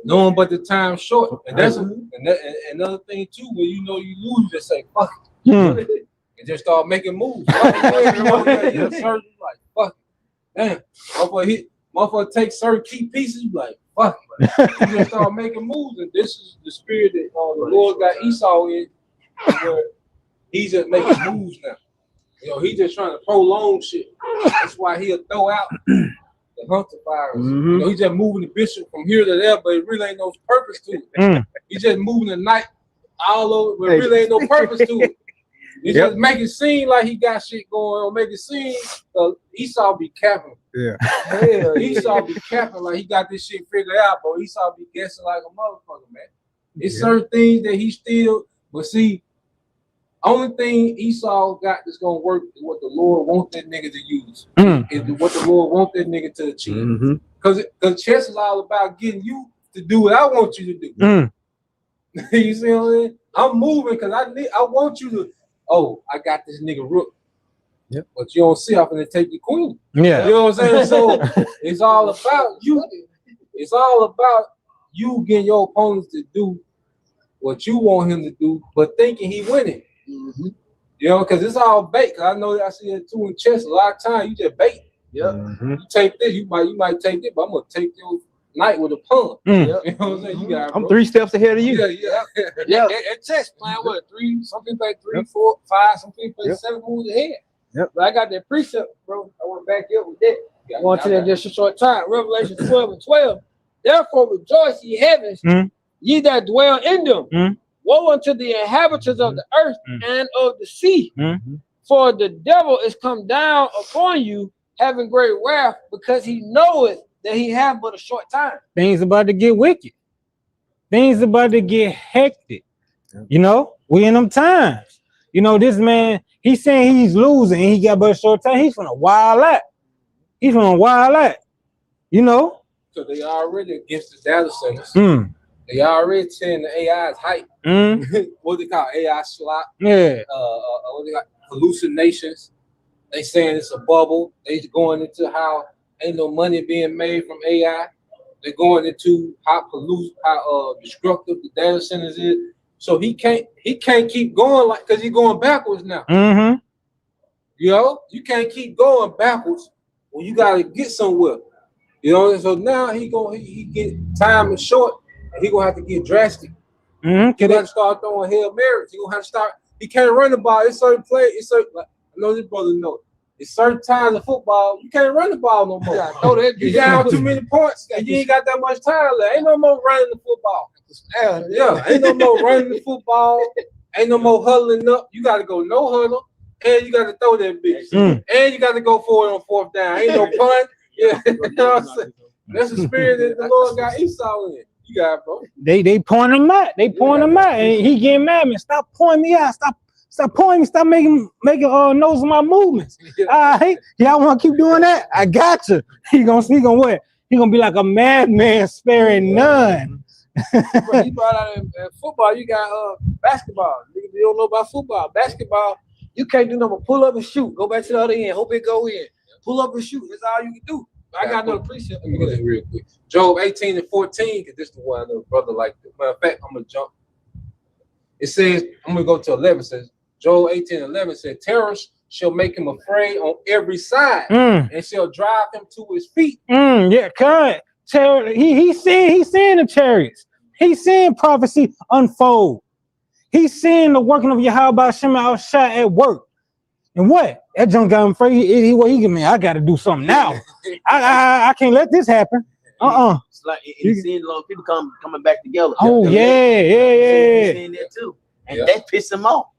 Knowing but the time short. And that's another thing too, when you know you lose, you just say, fuck it. And just start making moves. Like, fuck it. Damn. Motherfucker take certain key pieces, you like, fuck it. You just start making moves. And this is the spirit that the Lord got Esau in, where he's just making moves now. You know, he just trying to prolong shit. That's why he'll throw out the Hunter virus. You know, he's just moving the bishop from here to there, but it really ain't no purpose to it. He's just moving the night all over, but it really ain't no purpose to it. He's just make it seem like he got shit going on, make it seem Esau be capping. Esau be capping like he got this shit figured out, but Esau be guessing like a motherfucker, man. It's certain things that he still, but see, only thing Esau got that's gonna work is what the Lord wants that nigga to use. Is what the Lord wants that nigga to achieve. Because chess is all about getting you to do what I want you to do. You see what I'm saying? I'm moving because I want you to. Oh, I got this nigga rook. But you don't see I'm gonna take your queen. Yeah. You know what I'm saying? So it's all about you. It's all about you getting your opponents to do what you want him to do, but thinking he winning. You know, because it's all bait. Cause I know I see it too in chess. A lot of times you just bait. You take this, you might take it, but I'm gonna take your knight with a pawn. You know what I'm saying? You got, I'm 3 steps ahead of you. At chess playing what 3, some people play 3, 4, 5, some people play 7 moves ahead. But I got that precept, bro. I want to back you up with that. Going to that just a short time. Revelation 12:12. Therefore rejoice, ye heavens, ye that dwell in them. Woe unto the inhabitants of the earth and of the sea. For the devil is come down upon you, having great wrath, because he knoweth that he have but a short time. Things about to get wicked. Things about to get hectic. You know, we in them times. You know, this man, he's saying he's losing and he got but a short time. He's from a wild out. He's from a wild out. You know? So they already against the data centers. They already saying the AI is hype. What they call AI slop. What they got? Hallucinations. They saying it's a bubble. They going into how ain't no money being made from AI. They're going into how destructive the data centers is. So he can't keep going like because he's going backwards now. You know, you can't keep going backwards when you gotta get somewhere. You know, so now he get time is short, and he gonna have to get drastic. Mm-hmm. He got to start throwing Hail Marys. He gonna have to start. He can't run the ball. It's certain play. It's certain. Like, I know this brother know. It's certain times of football you can't run the ball no more. Yeah, throw that You bitch down too many points, and you ain't got that much time left. Ain't no more running the football. Yeah, ain't no more running the football. Ain't no more huddling up. You got to go no huddle, and you got to throw that bitch, and you got to go forward on fourth down. Ain't no punt. Yeah, you know what I'm saying? That's the spirit that the Lord got Esau in. You got it, bro. They point him out. They point him out, and he getting mad. Man, stop pointing me out. Stop pointing me. Stop making notes of my movements. All right, y'all want to keep doing that? I got you. He gonna what? He gonna be like a madman sparing none. He brought out in football. You got basketball. You don't know about football. Basketball, you can't do nothing but pull up and shoot. Go back to the other end. Hope it go in. Pull up and shoot. That's all you can do. I got another precept. Let me get it real quick. Job 18 and 14, because this is the one I know brother like this. Matter of fact, I'm gonna jump. It says, I'm gonna go to 11. It says, Job 18 and 11 said, terrors shall make him afraid on every side, and shall drive him to his feet. Yeah, correct. He's seeing the chariots. He's seeing prophecy unfold. He's seeing the working of Yahweh Shem Al-Shah at work. And what? That junk got him afraid. He can, man, I got to do something now. I can't let this happen. It's like he's seeing a lot of people coming back together. Oh, yeah. He's seeing that too. And that pissed him off.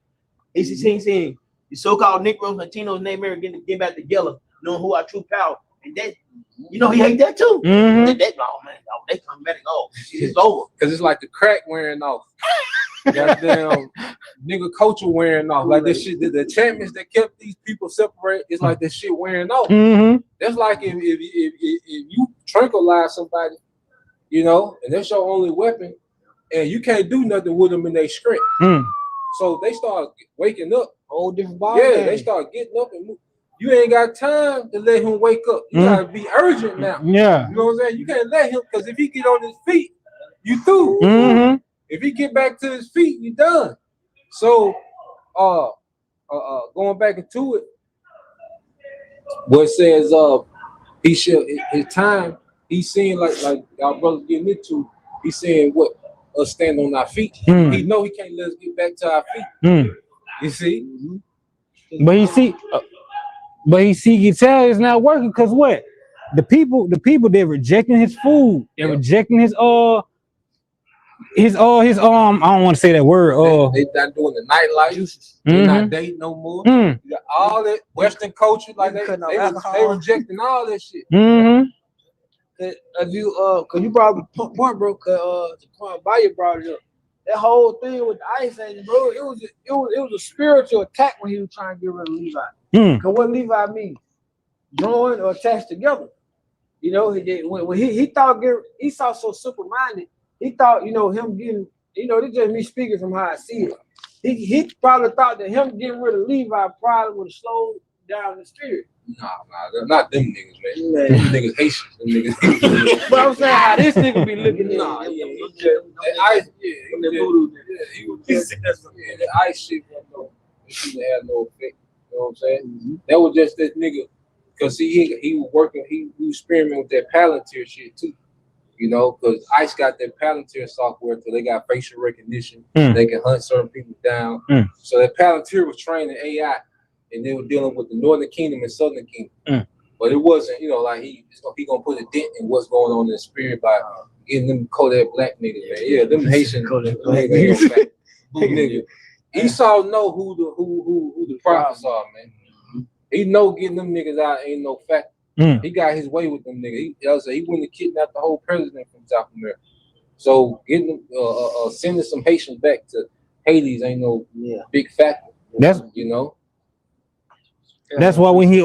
He's seeing the so-called Negroes, Latinos, Native getting back together, knowing who our true power. And that, you know, he hate that too. That they come back and go, it's over. Because it's like the crack wearing off. Goddamn nigga culture wearing off. Like this shit, the enchantments that kept these people separate, it's like this shit wearing off. That's like if you tranquilize somebody, you know, and that's your only weapon, and you can't do nothing with them in their strength. So they start waking up. Whole different ball. Yeah, they start getting up and move. You ain't got time to let him wake up. You gotta be urgent now. Yeah. You know what I'm saying? You can't let him, because if he get on his feet, you through. If he get back to his feet, you done. So going back into it, what it says he should his time, he's saying like our brother getting into, he's saying what us stand on our feet. He know he can't let us get back to our feet. You see? But he you tell it's not working because what? The people they're rejecting his food. They're rejecting his I don't want to say that word. They not doing the nightlife. They're not dating no more. You got all that Western culture, like they rejecting all that shit. If you cause you brought up a point, bro, cause Jaquan Bayou brought it up. That whole thing with the Ice Age, bro, it was a spiritual attack when he was trying to get rid of Levi. Cause what Levi means, joined or attached together. You know, when he thought Esau so simple-minded, he thought, you know, him getting, you know, this just me speaking from how I see it. He probably thought that him getting rid of Levi probably would have slowed down the spirit. Nah, not them niggas, man. Them niggas Haitians. Them niggas. But I'm saying how this nigga be looking at that ice shit, it shouldn't have no effect. You know what I'm saying? That was just that nigga, because he was working, he was experimenting with that Palantir shit too. You know, because ICE got that Palantir software, so they got facial recognition. They can hunt certain people down. So that Palantir was training AI, and they were dealing with the Northern Kingdom and Southern Kingdom. But it wasn't, you know, like he gonna put a dent in what's going on in the spirit by getting them Kodak black niggas, man. Yeah, them Haitian nigga. Esau know who the prophets are, man. He know getting them niggas out ain't no fact. He got his way with them niggas. He went and kidnapped the whole president from South America. So getting them, sending some Haitians back to Hades ain't no big factor. That's, you know. That's why when he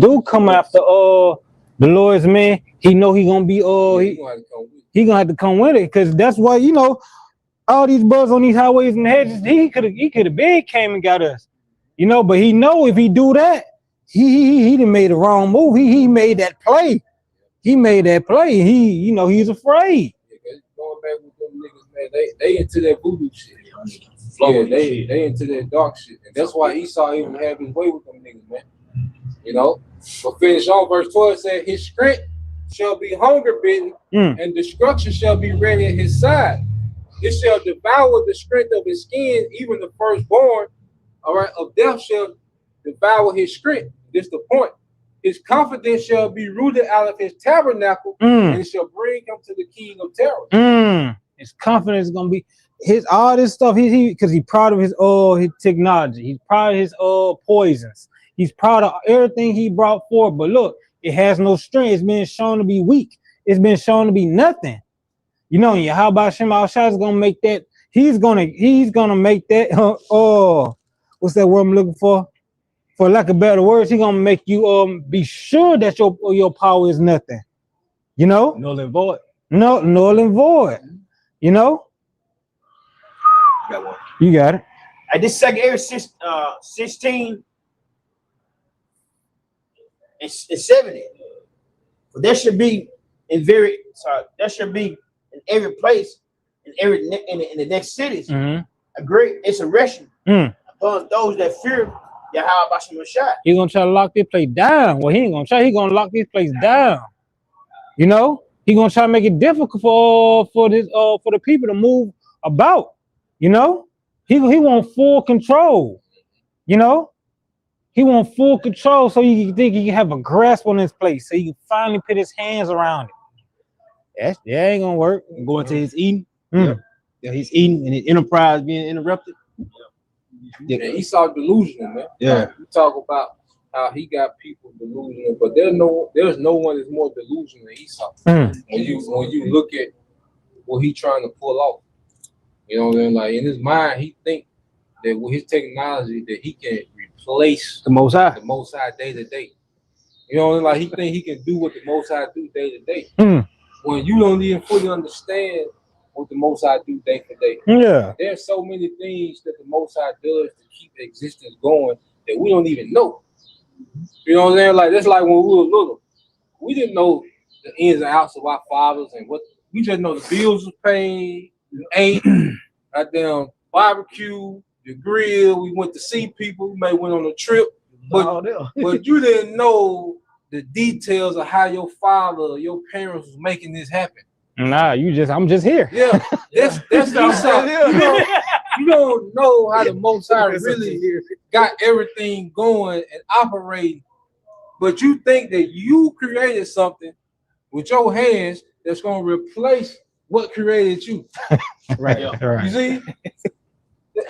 do come after the Lord's man, he know he gonna be he gonna have to come with it, because that's why, you know, all these brothers on these highways and hedges, he could have been came and got us, you know. But he know if he do that, he done made the wrong move. He made that play. He made that play. You know, he's afraid. Going back with them niggas, man, they into that voodoo shit. Yeah, they into that dark shit, and that's why Esau even have his way with them niggas, man. You know. But finish on verse 12 said his strength shall be hunger bitten, and destruction shall be ready at his side. It shall devour the strength of his skin, even the firstborn, all right, of death shall devour his strength. This is the point. His confidence shall be rooted out of his tabernacle, and it shall bring him to the king of terror. His confidence is gonna be his all this stuff. He because he's proud of his technology. He's proud of his poisons. He's proud of everything he brought forth. But look, it has no strength. It's been shown to be weak. It's been shown to be nothing. You know, how about Shem Al-Shai is gonna make that? He's gonna make that. What's that word I'm looking for? For lack of better words, he's gonna make you be sure that your power is nothing. You know, Null and void. no, null and void. You know, Got one. you got it. At this second area, 16 and 70. But there should be in every place, in the next cities, a great insurrection upon those that fear Yahweh Bashim Shai. He's gonna try to lock this place down. Well, he ain't gonna try. He's gonna lock this place down. You know, he's gonna try to make it difficult for the people to move about. You know, he want full control. You know, he want full control so you think he can have a grasp on this place, so he can finally put his hands around it. That ain't gonna work. Going to his eating. Yeah, he's eating and his enterprise being interrupted. Yeah, Esau delusional, man. Yeah. You talk about how he got people delusional, but there's no one that's more delusional than Esau. When you look at what he's trying to pull off, you know what I mean? Like in his mind, he think that with his technology that he can replace The Most High. the Most High day to day. You know what I mean? Like he think he can do what the Most High do day to day. When you don't even fully understand what the Most High do day for day. Yeah. There's so many things that the Most High does to keep existence going that we don't even know. You know what I'm saying? Like that's like when we were little. We didn't know the ins and outs of our fathers and what we just know the bills was paid, we ate, goddamn barbecue, the grill, we went to see people, we may went on a trip, but you didn't know the details of how your father or your parents was making this happen. Nah, I'm just here. Yeah, that's Esau. You don't know how the Most High really got everything going and operating, but you think that you created something with your hands that's gonna replace what created you. Right. You see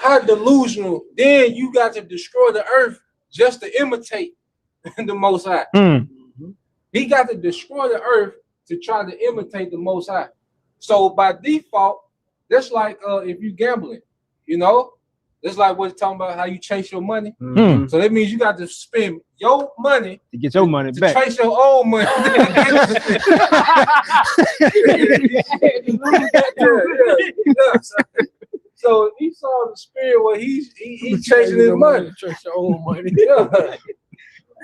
how delusional? Then you got to destroy the earth just to imitate the Most High. He got to destroy the earth to try to imitate the Most High. So by default, that's like if you gambling, you know, that's like what's talking about how you chase your money. So that means you got to spend your money To get your money to back. chase your own money. So he saw the spirit where he's chasing his money. Chase your own money. Yeah.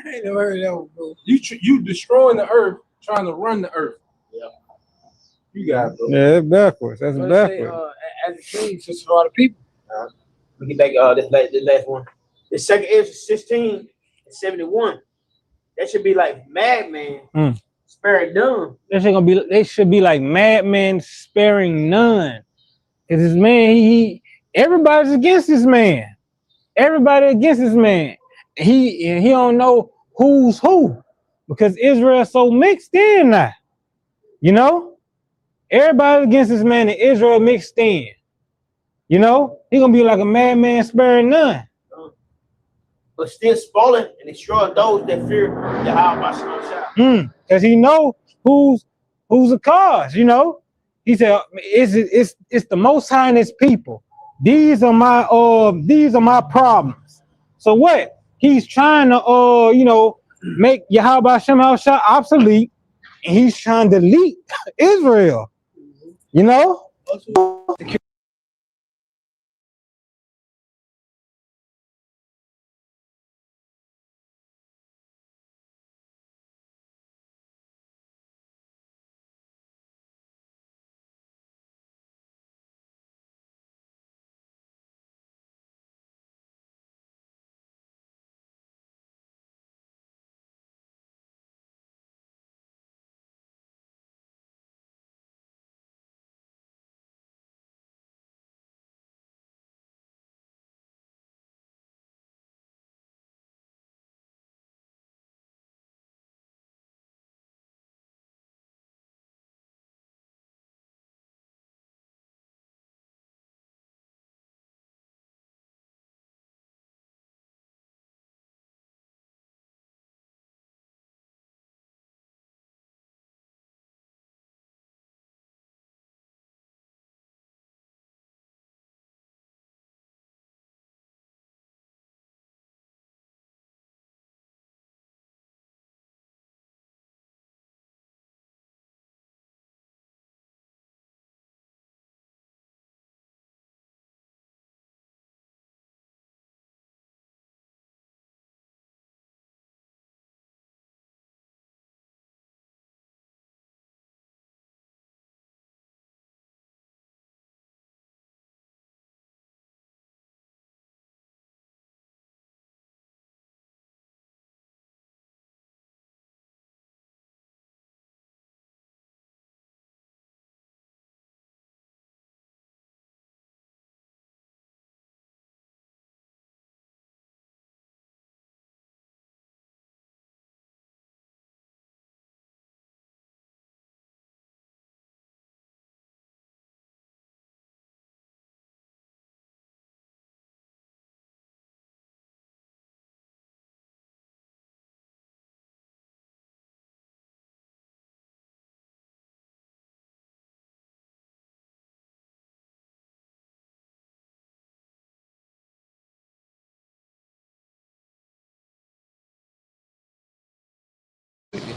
I ain't never heard that one, bro. You destroying the earth, trying to run the earth. Yeah. You got it, bro. Yeah, it's backwards. That's Let's backwards. say, as a king, just a lot of people. We get back this last one. The second area, 16 and 71. That should be like madman, sparing none. They should be like madmen sparing none. Cause this man, everybody's against this man. Everybody against this man. He don't know who's who because Israel's so mixed in now. You know, everybody against this man and Israel mixed in. You know, he gonna be like a madman sparing none. But still spoiling and destroying those that fear Yahweh Bashim Shai. Cause he know who's the cause. You know, he said it's the Most High and his people. These are my problems. So what? He's trying to make Yahweh Shem Shai obsolete, and he's trying to delete Israel. You know?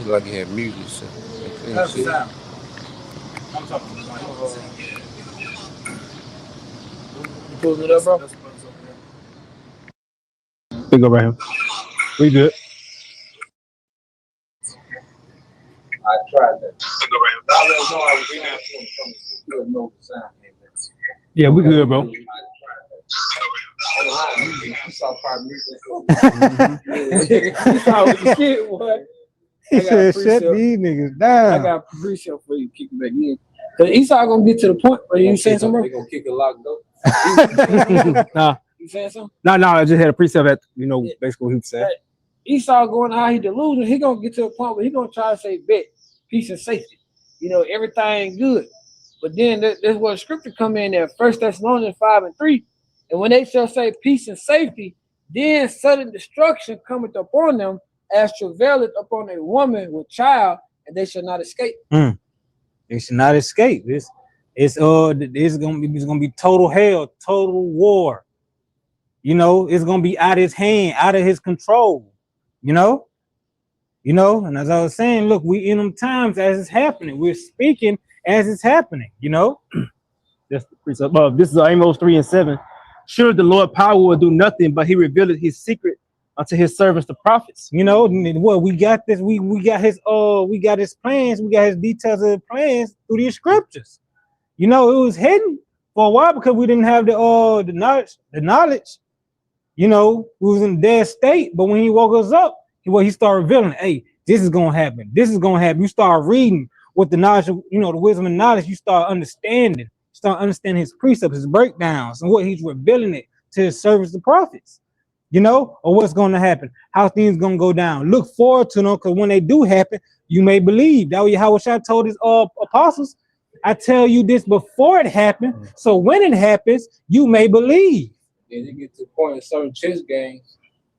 Like he had music. So. That's the sound. You pulling it up, bro? We go right here. We good. I tried that. I didn't know I was in there. You don't know the sound. Yeah, we good, bro. I saw part music. You saw what the kid was. He I got said, pre-sale. "Shut these niggas I down." got a pre-show for you, kick it back in. Cause Esau gonna get to the point where you saying something, They bro? gonna kick a lock though. Nah, You saying something? no, I just had a precept that basically what he said. Esau going how he delusional, he gonna get to a point where he gonna try to say bet, peace and safety. Everything good. But then that's where scripture come in there, 1 Thessalonians 5:3. And when they shall say peace and safety, then sudden destruction cometh upon them as travaileth upon a woman with child, and they shall not escape. They should not escape. It's gonna be total hell, total war. It's gonna be out of his hand, out of his control. And as I was saying, look, we in them times as it's happening. We're speaking as it's happening. That's the precept. This is Amos 3:7. Sure, the Lord power will do nothing, but he revealed his secret unto his servants, the prophets. What we got this, we got his plans, we got his details of the plans through these scriptures. It was hidden for a while because we didn't have the knowledge. We was in a dead state, but when he woke us up, he started revealing, hey, this is gonna happen. This is gonna happen. You start reading with the knowledge of, the wisdom and knowledge, you start understanding his precepts, his breakdowns, and what he's revealing it to his servants, the prophets. Or what's going to happen, how things going to go down. Look forward to them, because when they do happen, you may believe. That was how I told his apostles. I tell you this before it happened, so when it happens, you may believe. And you get to the point in certain chess games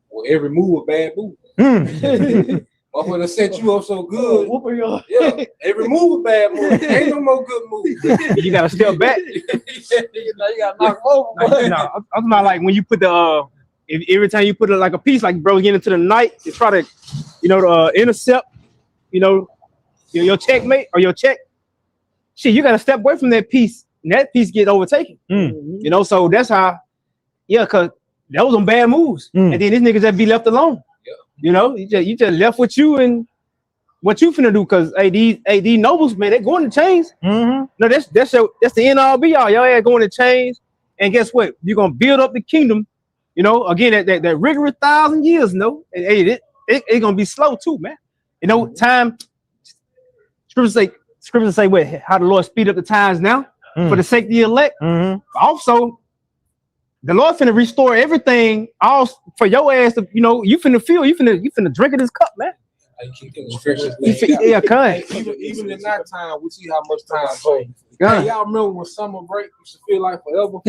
where every move a bad move. I'm gonna set you up so good. Yeah, every move a bad move. Ain't no more good move. You gotta step back. You gotta knock over. I'm talking about like when you put the every time you put it like a piece, like bro, get into the night, you try to intercept, your checkmate or your check. Shit, you gotta step away from that piece, and that piece get overtaken. So that's how, cause that was some bad moves, and then these niggas that be left alone. You just left with you and what you finna do, cause these nobles, man, they going to change. No, that's the end all be all. Y'all ain't going to change, and guess what? You're gonna build up the kingdom. Again, that rigorous 1,000 years. It's gonna be slow too, man. Time. Scriptures say what? How the Lord speed up the times now for the sake of the elect. Also, the Lord finna restore everything, all for your ass. You finna feel, you finna drink of this cup, man. Even in that time, we see how much time goes. Hey, y'all remember when summer break used to feel like forever?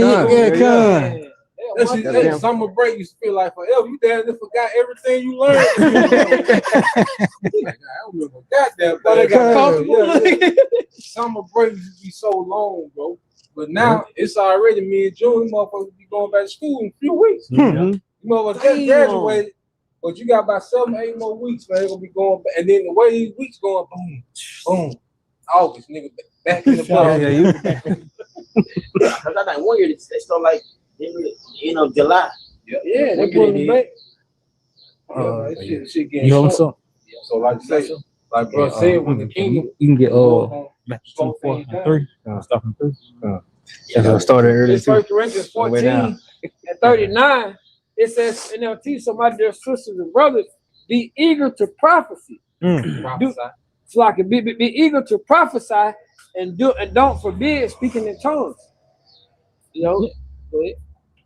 That summer break used to feel like forever. You damn near forgot everything you learned. I don't remember goddamn. But I got comfortable. Summer break used to be so long, bro. But now it's already mid-June. Motherfuckers be going back to school in a few weeks. You motherfuckers just graduated, but you got about 7-8 more weeks, man. They're gonna be going back, and then the way these weeks going, boom, boom, August, nigga, back in the bus. Because I think 1 year they start like end of July. Yeah, they put them back. Shit getting short. So like bro said, when the kingdom, you can get back to 2, 4, and 3. Start from 3. Started early. It's 1 Corinthians 14 and 39. It says, NLT, so my dear sisters and brothers, be eager to prophecy. It's like be eager to prophesy and don't forbid speaking in tongues. The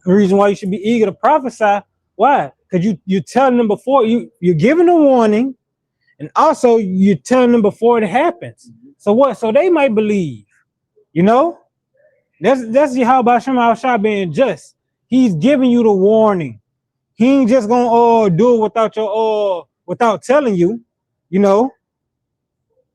reason why you should be eager to prophesy, why? Because you're telling them before, you're giving a warning, and also you're telling them before it happens. So what? So they might believe. That's how about Shem Al-Shah being just. He's giving you the warning. He ain't just gonna do it without telling you. He gonna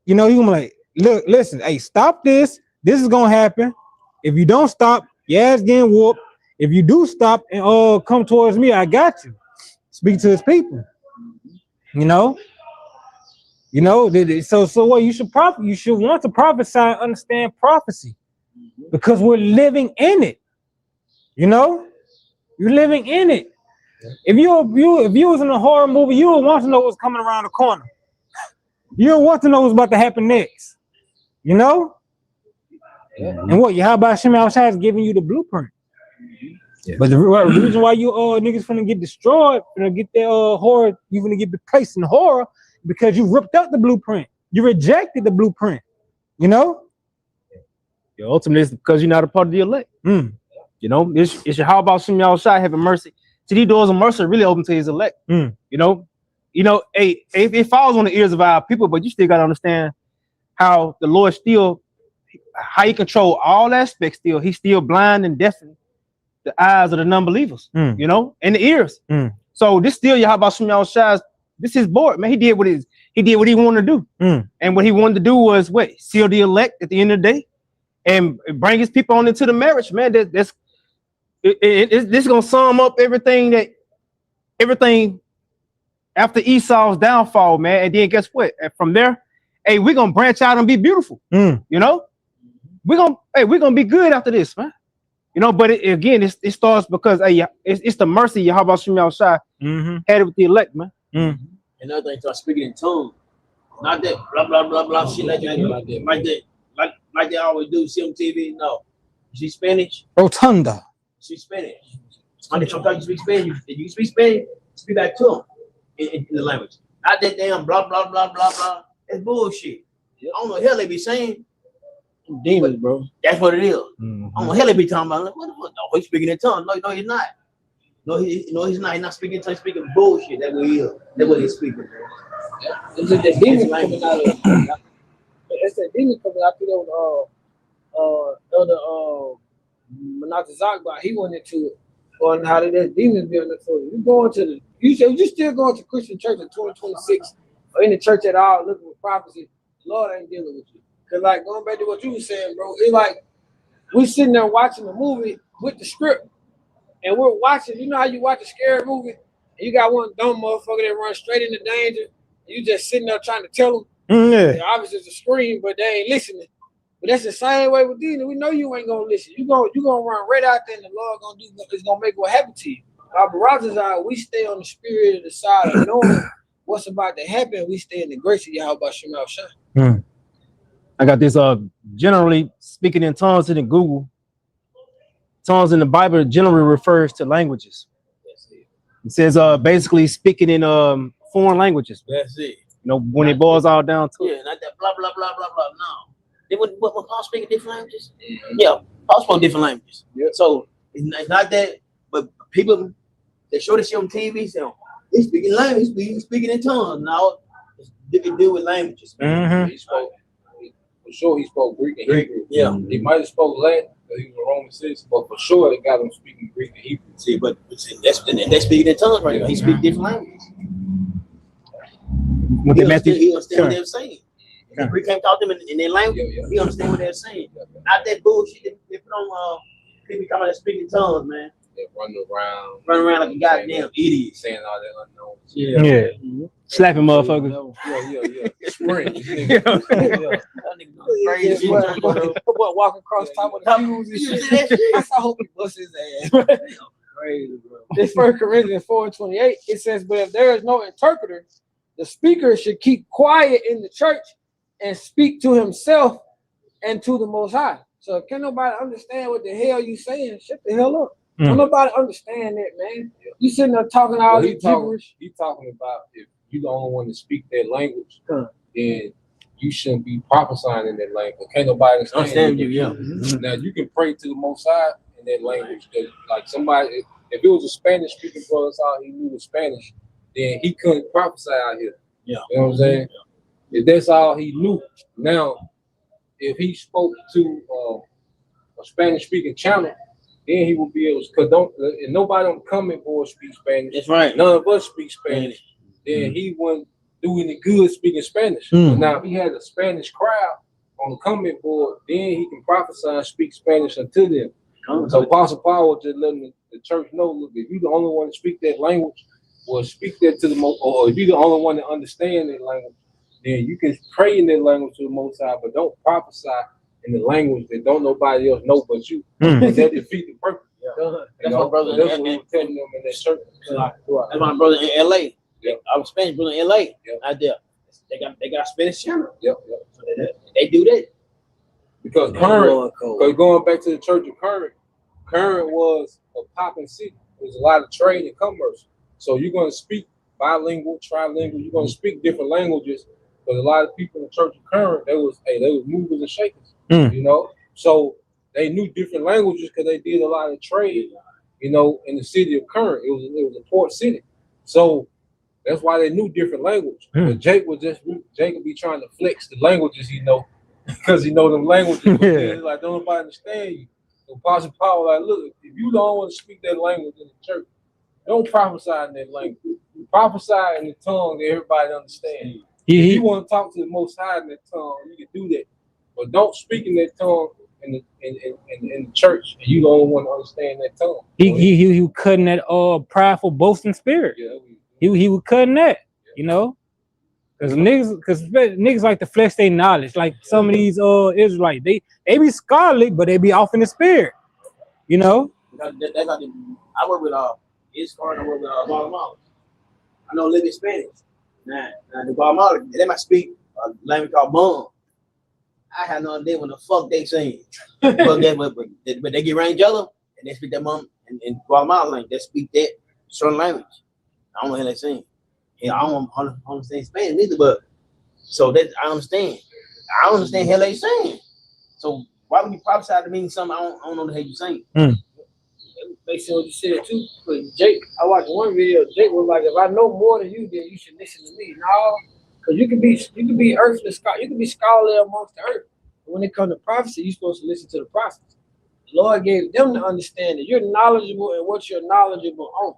be like, look, listen, hey, stop this. This is gonna happen. If you don't stop, your ass getting whooped. If you do stop and come towards me, I got you. Speak to his people. You know, so what you should want to prophesy and understand prophecy because we're living in it. You know, you're living in it. If you was in a horror movie, you would want to know what's coming around the corner. You would want to know what's about to happen next. You know? And what Yahweh Hashem Al-Shai is giving you the blueprint. But the reason why you niggas finna get destroyed, finna get their horror, you finna get replaced in horror because you ripped up the blueprint. You rejected the blueprint. You know? Your ultimate is because you're not a part of the elect. You know, it's your how about Shem Yahweh having mercy. See, these doors of mercy are really open to his elect. You know, hey, it falls on the ears of our people, but you still gotta understand how the Lord still, how he control all aspects still. He's still blind and deafening the eyes of the non-believers, you know, and the ears. So this still Yahweh Shem Yahweh, this is his board, man. He did what he wanted to do. And what he wanted to do was what? Seal the elect at the end of the day and bring his people on into the marriage, man. This is gonna sum up everything after Esau's downfall, man. And then guess what? And from there, hey, we're gonna branch out and be beautiful. You know, we're gonna be good after this, man. You know, but it starts because it's the mercy Yahweh Shem Yahweh had it with the elect, man. Another thing, start speaking in tongues. Not that blah blah blah blah shit like that. Like they always do. See on TV? No. You see Spanish? Rotunda. Speak Spanish. Somebody sometimes you speak Spanish. If you speak Spanish, speak back to them in the language. Not that damn blah blah blah blah blah. That's bullshit. I don't know what the hell they be saying. Demons, bro. That's what it is. I don't know what the hell they be talking about. Like, what the fuck? No, he's speaking in tongues. No, he's not. No, he's not. He's not speaking in tongues. He's speaking bullshit. That's what he is. That's what he's speaking, bro. It's just that demon coming out of. It's that demon coming out of Elder Menachem Zagba. He went into it on how that demons be on the floor. You going to the you still going to Christian church in 2026 or in the church at all looking for prophecy. Lord ain't dealing with you. Cause like going back to what you were saying, bro, it's like we sitting there watching the movie with the script, and we're watching. You know how you watch a scary movie, and you got one dumb motherfucker that runs straight into danger. And you just sitting there trying to tell them. Obviously it's a scream, but they ain't listening. But that's the same way with Dina. We know you ain't gonna listen. You gonna run right out there, and the Lord is gonna make what happen to you. Our brothers are. We stay on the spirit of the side of knowing what's about to happen. We stay in the grace of Yahweh Shem Yahweh. I got this generally speaking in tongues in Google. Tongues in the Bible generally refers to languages. It says basically speaking in foreign languages. That's it. You know, when it boils all down to it. Not that blah blah blah blah blah. No. They would Paul speaking different languages? Yeah, Paul spoke different languages. So it's not that, but people they show the shit on TV, say he's speaking language, he's speaking in tongues. Now it's different to do with languages. He spoke. For sure, he spoke Greek and Hebrew. Yeah, he might have spoke Latin because he was a Roman citizen, but for sure they got him speaking Greek and Hebrew. See, but that's speaking in tongues right now. He speaks different languages. He understand what they're saying. The Greek can't talk to them in their language. He understand what they're saying. Not that bullshit they put on people coming and speaking tongues, man. They're running around like a goddamn idiot, saying all that unknown. Slapping motherfuckers. Yeah. Spring. Crazy. Walking across top of the pews and shit. I hope he bust his ass. Crazy, bro. This 1 Corinthians 4:28. It says, "But if there is no interpreter, the speaker should keep quiet in the church and speak to himself and to the Most High." So can nobody understand what the hell you saying? Shut the hell up. Don't nobody understand that, man. You sitting there talking all these gibberish. He talking about if you the only one to speak that language, then you shouldn't be prophesying in that language. Can't nobody understand you. Yeah. Now you can pray to the Most High in that language. Like somebody, if it was a Spanish speaking brother, that's all he knew was Spanish, then he couldn't prophesy out here. Yeah. You know what I'm saying? If that's all he knew. Now, if he spoke to a Spanish speaking channel, then he would be able to, and nobody on the comment board speaks Spanish. That's right. None of us speak Spanish. Then he wouldn't do any good speaking Spanish. But now, if he had a Spanish crowd on the comment board, then he can prophesy and speak Spanish unto them. So Apostle Paul was just letting the church know, look, if you're the only one to speak that language, well, speak that to the most, or if you're the only one to understand that language, then you can pray in that language to the Most High, but don't prophesy in the language that don't nobody else know but you. Because that defeat the purpose. That's my brother. That's what we were telling them in that church. That's my brother in LA. Yep. I was Spanish brother in LA. Yep. Out there. They got a Spanish channel. Yep. So they do that. Because current, because going back to the church of Current was a popping city. There's a lot of trade and commerce. So you're going to speak bilingual, trilingual. You're going to speak different languages. But a lot of people in the church of Current, they was movers and shakers. You know, so they knew different languages because they did a lot of trade. You know, in the city of Current, it was a port city. So that's why they knew different language. But Jake would be trying to flex the languages he know because he know them languages. But then, like, don't nobody understand you. So Apostle Paul, like, look, if you don't want to speak that language in the church, don't prophesy in that language. Prophesy in the tongue that everybody understands. If you want to talk to the Most High in that tongue, you can do that. But don't speak in that tongue in the church, and you don't want to understand that tongue. He was cutting that prideful boasting spirit. Yeah, He was cutting that, you know, because niggas like to flex their knowledge. Like some of these Israelites, they be scholarly, but they be off in the spirit, you know. That's not the, I work with Iscar, I work with Guatemala. I know a little bit Spanish. Now the Guatemala, they might speak a language called Bum. I have no idea what the fuck they saying. but they get range yellow and they speak that Bum in Guatemala language. They speak that certain language. I don't know how they saying. Yeah, I don't understand Spanish neither, but so that I understand. I don't understand how they saying. So why would you prophesy to me something I don't know the hell you saying? Based on what you said too. But Jake, I watched one video. Jake was like, "If I know more than you, then you should listen to me." No, because you can be earthly scholar, you can be scholarly amongst the earth. But when it comes to prophecy, you're supposed to listen to the prophets. The Lord gave them to understand that you're knowledgeable in what you're knowledgeable on.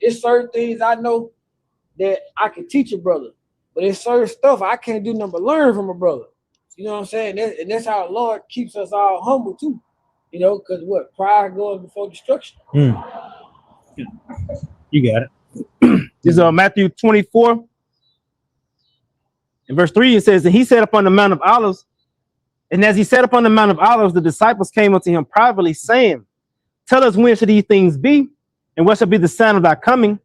There's certain things I know that I can teach a brother, but there's certain stuff I can't do nothing but learn from a brother. You know what I'm saying? And that's how the Lord keeps us all humble too. You know, because what? Pride goes before destruction. You got it. This is Matthew 24. In verse 3, it says, and he sat upon the Mount of Olives. And as he sat upon the Mount of Olives, the disciples came unto him privately, saying, tell us when shall these things be, and what shall be the sign of thy coming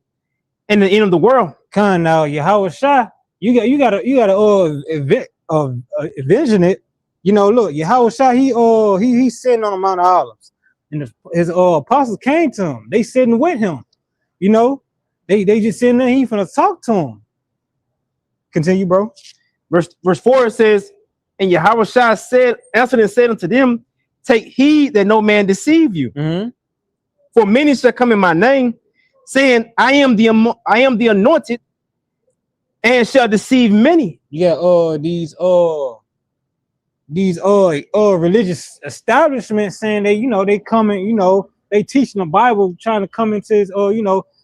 and the end of the world? Come now, Yahweh Shai, you gotta envision it. You know, look, Yahweh Shai, he's sitting on the Mount of Olives, and his apostles came to him. They sitting with him. You know, they just sitting there. He finna talk to him. Continue, bro. Verse 4, it says, and Yahweh Shai answered and said unto them, take heed that no man deceive you. For many shall come in my name, saying, I am the anointed, and shall deceive many. Yeah, these religious establishments saying they coming, they teaching the Bible, trying to come into his,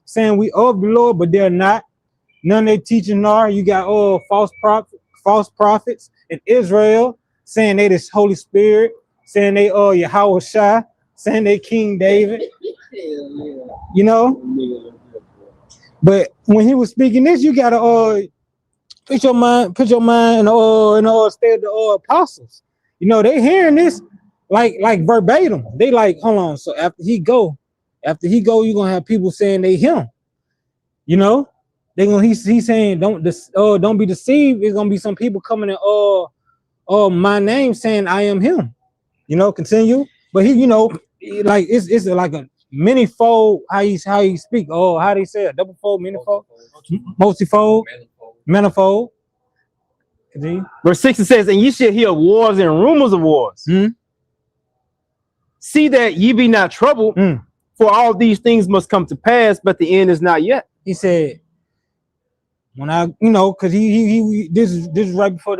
saying we of the Lord, but they're not. None they teaching are. You got false prophets in Israel saying they this Holy Spirit, saying they Yahweh Shai, saying they King David. But when he was speaking this, you gotta put your mind in the state of the apostles. They hearing this like verbatim. They like, hold on. So after he go, you're gonna have people saying they him. He's saying don't be deceived. There's gonna be some people coming in my name saying I am him. Continue. But he, like it's like a many-fold how he speak. How they say it? Double-fold, many-fold, multifold, manifold. Continue. Verse 6, it says, and ye shall hear wars and rumors of wars. See that ye be not troubled, for all these things must come to pass, but the end is not yet. He said, when I, because he this is right before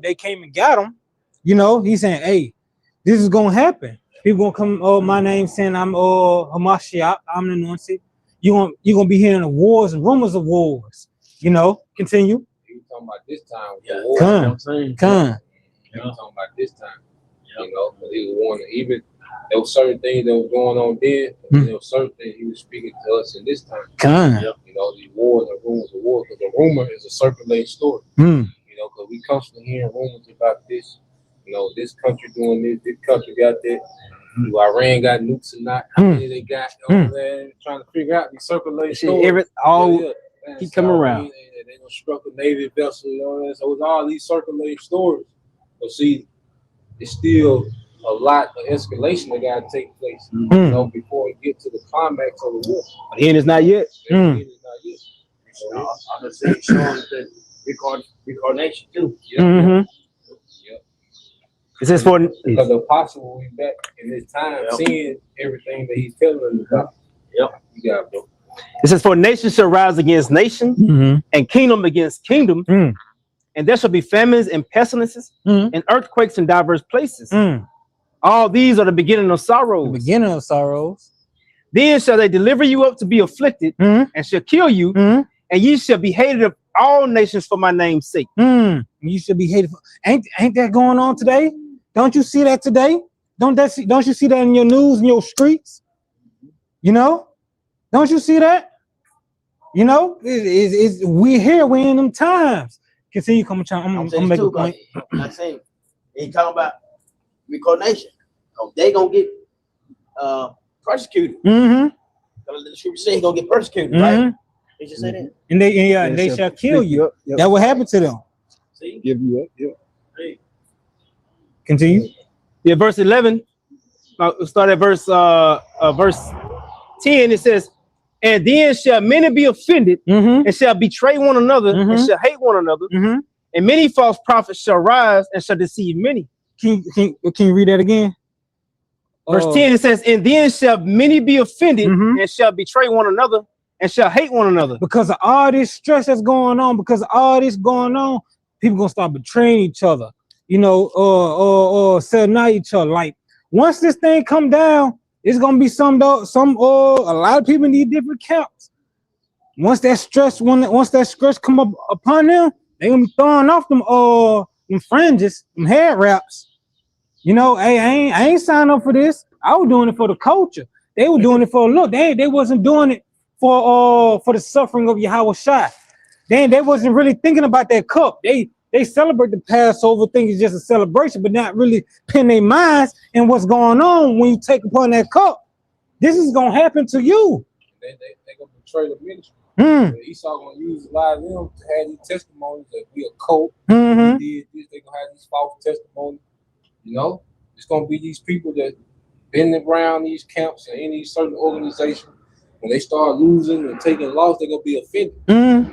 they came and got him. He's saying, hey, this is gonna happen. People gonna come, my name saying I'm Hamashiach, I'm the anointed. You're gonna be hearing the wars and rumors of wars. Continue. You talking about this time? Come. You talking about this time? But he was warning. Even there were certain things that was going on then. There were certain things he was speaking to us in this time. Come. These wars and rumors of war. Because a rumor is a circulating story. Because we constantly hearing rumors about this. You know, this country doing this country got that. Do Iran got nukes or not? How many they got over there? Trying to figure out these circulating Shit, stories. Man, keep coming around. They gonna struck a Navy vessel, you know. So it's all these circulating stories. But see, it's still a lot of escalation that gotta take place, you know, before we get to the climax of the war. The end is not yet. The end is not yet. I'm gonna say showing the reincarnation too. Mhm. It says for Because the apostle will be back in this time, seeing everything that he's telling us about. You got it, bro. It says, for nation shall rise against nation, and kingdom against kingdom, and there shall be famines and pestilences, and earthquakes in diverse places. All these are the beginning of sorrows. The beginning of sorrows. Then shall they deliver you up to be afflicted, and shall kill you, and ye shall be hated of all nations for my name's sake. You should be hated. Ain't that going on today? Don't you see that today? Don't you see that in your news, in your streets? You know? Don't you see that? You know, we here, we in them times. Continue, come on. I'm saying make too, a point. I'm saying he talking about reincarnation. They gonna get persecuted. The scripture say he gonna get persecuted, right? They just say that. And they shall kill you. That what happened to them. See? Give you up. Hey. Continue. Yeah, verse 11. Start at verse 10. It says, and then shall many be offended, and shall betray one another, and shall hate one another, and many false prophets shall rise and shall deceive many. Can you read that again? Verse 10, it says, and then shall many be offended, and shall betray one another, and shall hate one another. Because of all this stress that's going on, people gonna start betraying each other, you know, or selling out each other. Like once this thing come down, it's gonna be a lot of people need different camps. Once that stress come up upon them, they gonna be throwing off them fringes, them hair wraps. You know, hey, I ain't signed up for this. I was doing it for the culture. They were doing it for a look. They wasn't doing it for the suffering of Yahweh Shai. They wasn't really thinking about that cup. They celebrate the Passover, think it's just a celebration, but not really pin their minds in what's going on when you take upon that cup. This is gonna happen to you. They gonna betray the ministry. Esau gonna use a lot of them to have these testimonies that we a cult. We did this. They gonna have these false testimonies. You know, it's gonna be these people that been around these camps and in these certain organizations. When they start losing and taking loss, they're gonna be offended.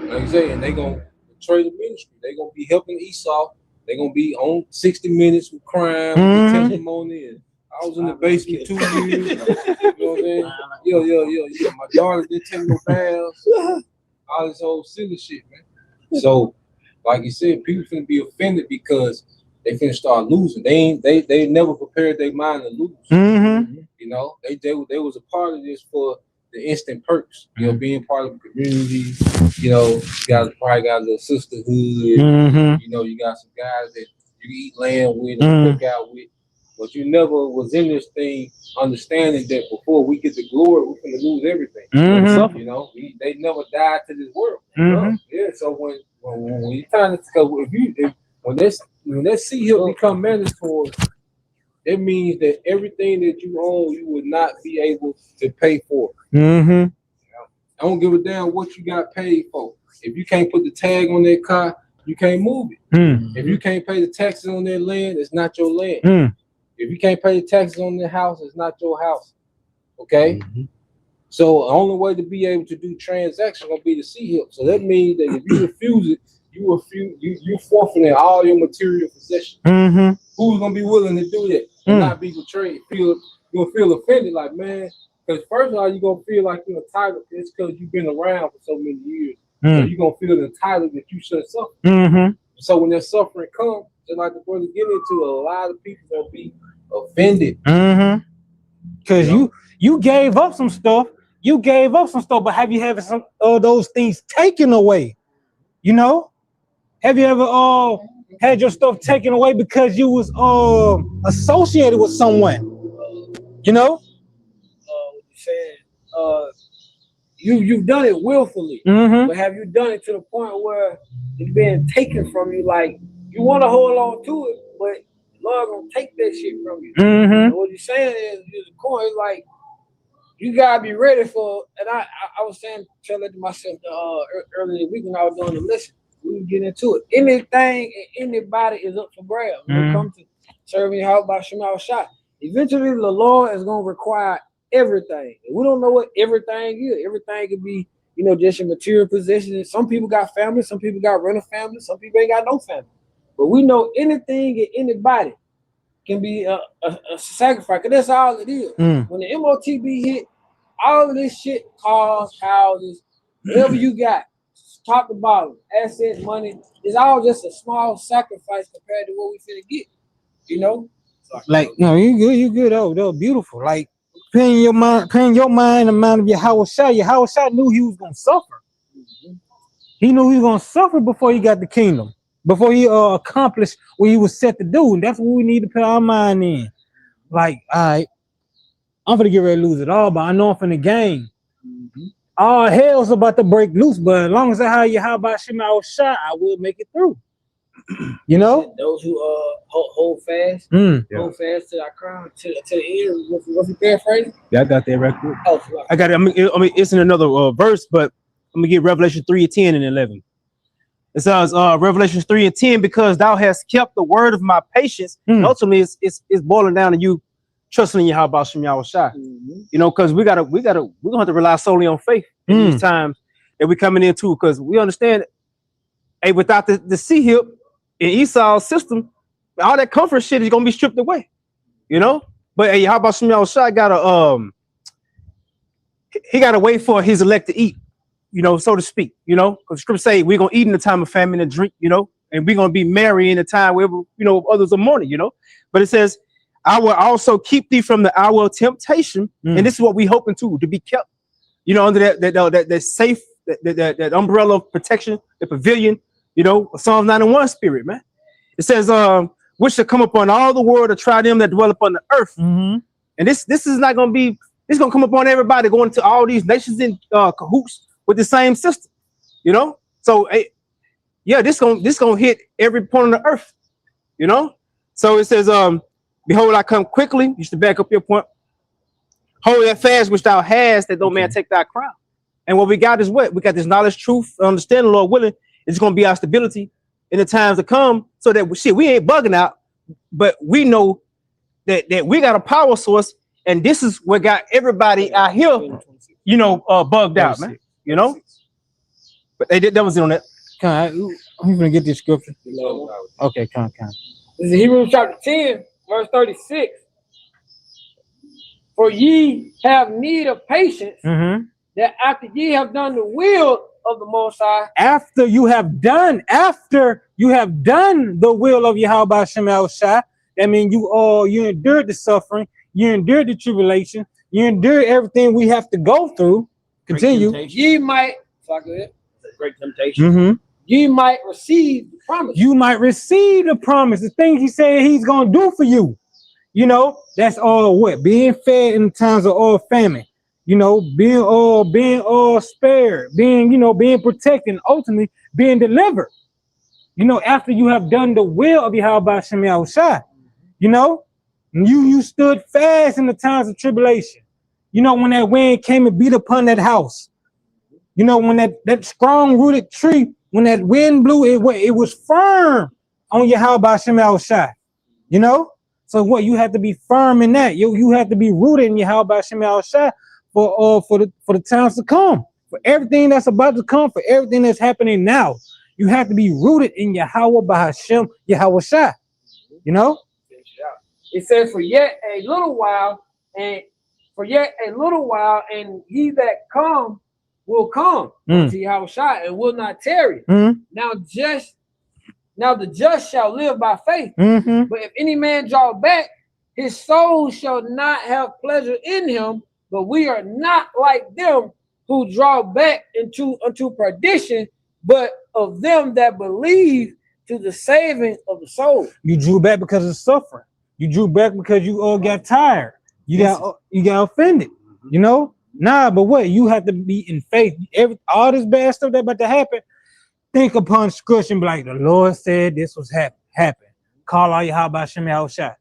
Like you say, and they gonna betray the ministry. They're gonna be helping Esau. They're gonna be on 60 Minutes with crime, with testimony. And I was in the basement 2 years. You know what I'm saying? Yo. My daughter didn't take no baths. All this old silly shit, man. So, like you said, people finna be offended because they finna start losing. They never prepared their mind to lose. You know, they was a part of this for the instant perks, you know, being part of the community. You know, you guys probably got a little sisterhood. You know, you got some guys that you eat lamb with and cook out with. But you never was in this thing understanding that before we get the glory, we're gonna lose everything. You know, they never died to this world. Yeah. So when you kind of when that sea hill become mandatory, it means that everything that you own, you would not be able to pay for. I don't give a damn what you got paid for. If you can't put the tag on that car, you can't move it. If you can't pay the taxes on that land, it's not your land. If you can't pay the taxes on that house, it's not your house. Okay? So the only way to be able to do transactions gonna be the sea hill. So that means that if you refuse it, you forfeiting all your material possessions. Who's gonna be willing to do that and not be betrayed? You're gonna feel offended, like, man, because first of all, you're gonna feel like you're entitled. It's because you've been around for so many years. So you're gonna feel entitled that you should suffer. So when that suffering comes, just like the brother get into, a lot of people gonna be offended. Because you gave up some stuff. But have you had some of those things taken away? You know? Have you ever had your stuff taken away because you was associated with someone? You know? What you said, you've done it willfully, but have you done it to the point where it's been taken from you? Like You want to hold on to it, but Lord gonna take that shit from you. Mm-hmm. And what you're saying is the coin. It's like you gotta be ready for. And I was saying, tell that to myself earlier this week when I was doing the listen. We would get into it. Anything and anybody is up for grabs when it comes to serving how about Shemal Shah. Eventually, the Lord is gonna require everything. And we don't know what everything is. Everything could be, just your material possessions. Some people got family, some people got rental family, some people ain't got no family. But we know anything and anybody can be a sacrifice, because that's all it is. When the MOTB hit, all of this shit, cars, houses, whatever you got, top to bottom, assets, money, it's all just a small sacrifice compared to what we finna get. Like, no, you good. Oh, that was beautiful. Like, paying your mind the mind of Yahweh Shah. Yahweh Shah knew he was gonna suffer. He knew he was gonna suffer before he got the kingdom, before he accomplished what he was set to do. And that's what we need to put our mind in. Like, all right, I'm gonna get ready to lose it all, but I know I'm finna gain. All hell's about to break loose, but as long as I have Yahweh Shemal Shah, I will make it through. Those who hold fast, hold fast to our crown, to the end. What's the paraphrase? Yeah, I got that right quick. Oh, I got it. I mean, it's in another verse, but I'm gonna get Revelation 3:10 and 11. It says, Revelation 3:10, because thou hast kept the word of my patience. Ultimately, it's boiling down to you trusting in Yahweh Shem Shah. Because we're gonna have to rely solely on faith in these times that we're coming into, because we understand, hey, without the sea hip in Esau's system, all that comfort shit is gonna be stripped away. But hey, how about Shemal Shah he gotta wait for his elect to eat, so to speak, because scripture say we're gonna eat in the time of famine and drink, and we're gonna be merry in the time where others are mourning, But it says, I will also keep thee from the hour of temptation, and this is what we hoping to be kept, under that safe, that umbrella of protection, the pavilion, Psalms 91 spirit, man. It says, which shall come upon all the world to try them that dwell upon the earth. And this is not gonna be, it's gonna come upon everybody going to all these nations in cahoots with the same system, So this gonna hit every point of the earth, So it says, behold, I come quickly. You should back up your point. Hold that fast which thou hast, that no man take thy crown. And what we got is what? We got this knowledge, truth, understanding, Lord willing. It's going to be our stability in the times to come, so that we ain't bugging out, but we know that we got a power source, and this is what got everybody out here, bugged out, man. But that was it on that. I'm gonna get this scripture. Okay, come. This is Hebrews chapter 10, verse 36. For ye have need of patience, that after ye have done the will of the Most High, after you have done the will of Yahweh Shemal Shah, that means you endured the suffering, you endured the tribulation, you endured everything we have to go through. Continue. Ye might, Great temptation. ye might receive the promise. You might receive the promise, the things he said he's gonna do for you. That's all what? Being fed in times of all famine. Being all spared, being protected, and ultimately being delivered. After you have done the will of Yahweh Shemal Shah, you stood fast in the times of tribulation. When that wind came and beat upon that house. When that strong rooted tree, when that wind blew, it was firm on Yahweh Shemal Shah. So what? You have to be firm in that. You have to be rooted in Yahweh Shemal Shah for the times to come, for everything that's about to come, for everything that's happening now. You have to be rooted in Yahweh Bahashem, Yahweh Shah. It says, for yet a little while, and he that come will come to Yahweh Shah and will not tarry. Now the just shall live by faith. But if any man draw back, his soul shall not have pleasure in him. But we are not like them who draw back unto perdition, but of them that believe to the saving of the soul. You drew back because of suffering. You drew back because you all got tired. You got offended. But what? You have to be in faith. All this bad stuff that about to happen, think upon scripture and be like, the Lord said this was happening. happen. Call all your how about Shimmy out shot.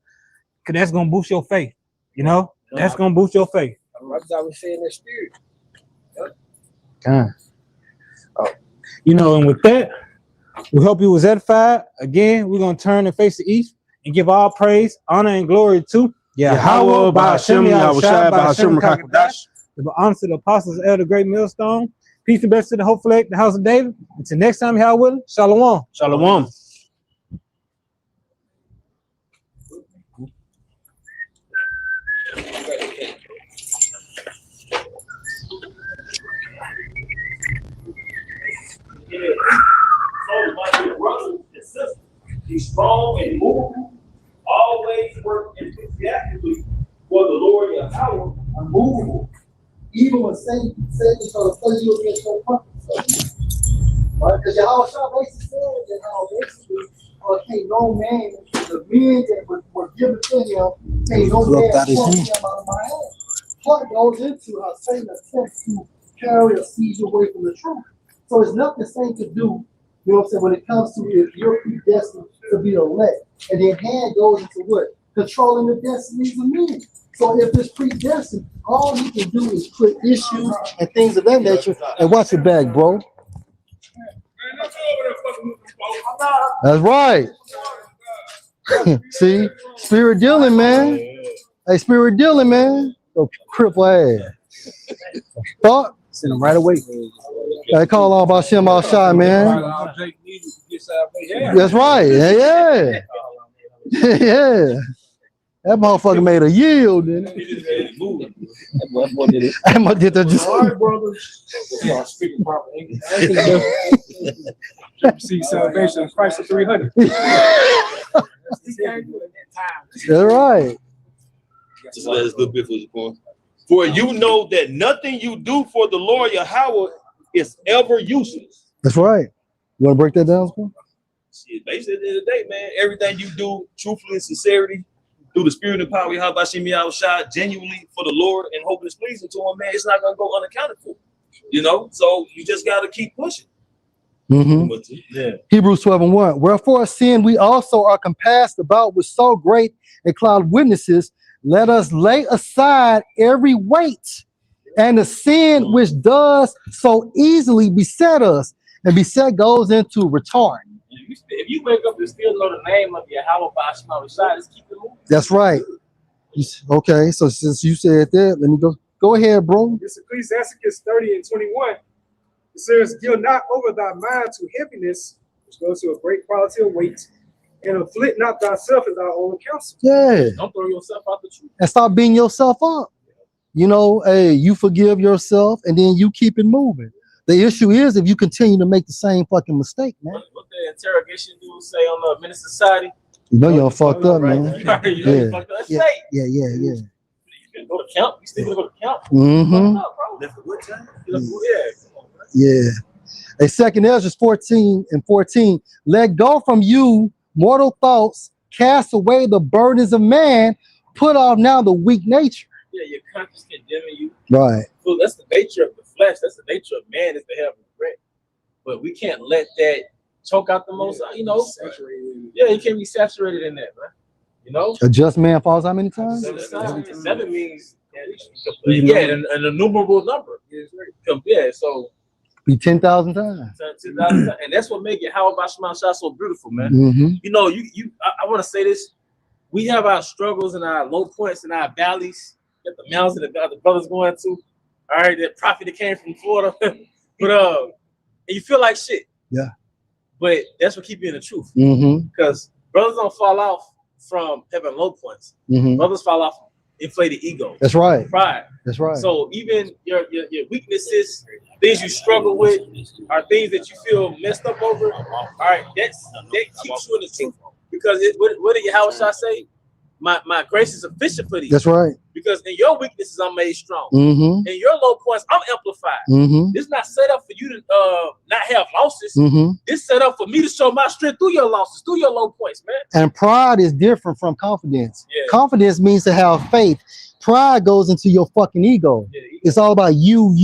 Cause that's gonna boost your faith. You know? That's gonna boost your faith. Right, I was saying that spirit. God. Oh. You know, and with that, we hope you was edified. Again, we're gonna turn and face the east and give all praise, honor, and glory to Yahweh, Ba'ashem, Yahushua, Ba'ashem, Rakakadash. The honor to the apostles of the great millstone. Peace and blessings to the Hope Flag, the house of David. Until next time, y'all will. Shalom. Shalom. So, my dear brothers and sisters, be strong and movable, always work enthusiastically for the Lord your power, unmovable. Even when Satan trying to play you against your purpose. Right? Because Yahweh basically said that how basically, okay, no man, the men that were given to him, hey, no man plucked him out of my hand. Pluck goes into how Satan attempts to carry or seize you away from the truth. So it's nothing Satan could do, you know what I'm saying, when it comes to if you're predestined to be elect. And then hand goes into what? Controlling the destinies of men. So if it's predestined, all he can do is put issues and things of that nature. And watch your back, bro. That's right. See, spirit dealing, man. Hey, spirit dealing, man. Go cripple ass. Thought. Send them right away. They call all about Shem all shy, man. That's right. Yeah. Yeah. That motherfucker made a yield, didn't it? That motherfucker did that just. All right, brothers. Y'all speaking proper English. See salvation in Christ for 300. That's right. Just let us little bit for the point. For you know that nothing you do for the Lord Yahweh is ever useless. That's right. You want to break that down, Squad? Shit, basically, at the end of the day, man, everything you do, truthfully and sincerity, through the spirit and power, Yahweh Hashem Yahushua, genuinely for the Lord and hope it's pleasing to him, man, it's not going to go unaccounted for. You know? So you just got to keep pushing. Mm-hmm. Yeah. Hebrews 12:1. Wherefore, seeing we also are compassed about with so great a cloud of witnesses, let us lay aside every weight and the sin which does so easily beset us. And beset goes into retard. If you wake up and still know the name of Yahweh Ba'ashma Rashad, just keep it moving. That's right. Okay, so since you said that, let me go. Go ahead, bro. It's Ecclesiasticus 30:21. It says, "Deal not over thy mind to heaviness, which goes to a great quality of weight, and afflict not thyself in thy own counsel." Yeah. Don't throw yourself out the truth. And stop beating yourself up. You know, hey, you forgive yourself and then you keep it moving. The issue is if you continue to make the same fucking mistake, man. What the interrogation dude say on the Minister Society? You know you're fucked up, man. You know you fucked up. That's Yeah. fake. Yeah. You can go to camp. You still gonna go to camp. Mm-hmm. Fucked up, bro. Yeah, come on, man. Yeah. A second Ezra 14:14. Let go from you mortal thoughts, cast away the burdens of man, put off now the weak nature. Yeah, your conscience condemning you. Right. So that's the nature of the flesh. That's the nature of man, is to have regret. But we can't let that choke out the most, you know. Yeah, you can't be saturated in that, man. You know? A just man falls how many times? Seven means, yeah, an innumerable number. Yeah, so Be 10,000 times. 10,000, and that's what makes it how about Shema Shah so beautiful, man. Mm-hmm. You know, I want to say this. We have our struggles and our low points and our valleys that the mountains and the brothers going to. All right, that prophet that came from Florida. But and you feel like shit. Yeah. But that's what keep you in the truth. Mm-hmm. Because brothers don't fall off from having low points. Mm-hmm. Brothers fall off from inflated ego. That's right. Pride. That's right. So even your weaknesses, things you struggle with, are things that you feel messed up over. All right, that keeps you in the truth. Because what did Yahweh Shah say? My grace is sufficient for thee. That's right. Because in your weaknesses I'm made strong. Mm-hmm. In your low points I'm amplified. Mm-hmm. This is not set up for you to not have losses. Mm-hmm. This set up for me to show my strength through your losses, through your low points, man. And pride is different from confidence. Yeah. Confidence means to have faith. Pride goes into your fucking ego. Yeah, It's all about you.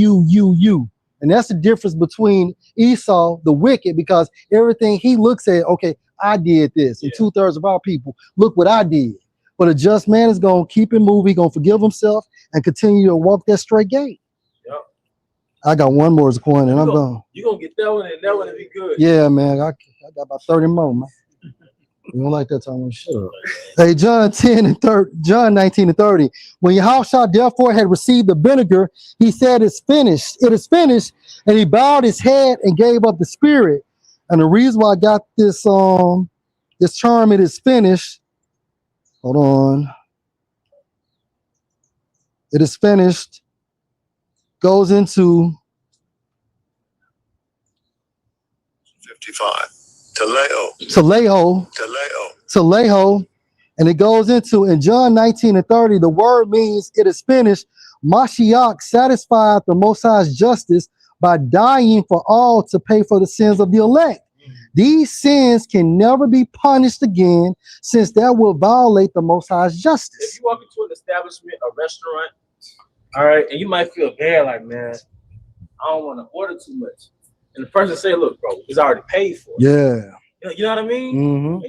And that's the difference between Esau, the wicked, because everything he looks at, okay, I did this. And 2/3 of our people, look what I did. But a just man is going to keep it moving, going to forgive himself and continue to walk that straight gate. Yep. I got one more as a coin and I'm gone. You're going to get that one and that one will be good. Yeah, man. I got about 30 more, man. You don't like that time? Shut up. Hey, John 19 and 30. When Yahushua therefore had received the vinegar, he said, "It's finished. It is finished." And he bowed his head and gave up the spirit. And the reason why I got this this term, "it is finished." Hold on. It is finished. Goes into 55. Teleo. And it goes into, in John 19 and 30, the word means it is finished. Mashiach satisfied the Most High's justice by dying for all to pay for the sins of the elect. These sins can never be punished again, since that will violate the Most High's justice. If you walk into an establishment, a restaurant, all right, and you might feel bad, like, man, I don't want to order too much. And the person say, look, bro, it's already paid for. Yeah. You know what I mean? Mm-hmm.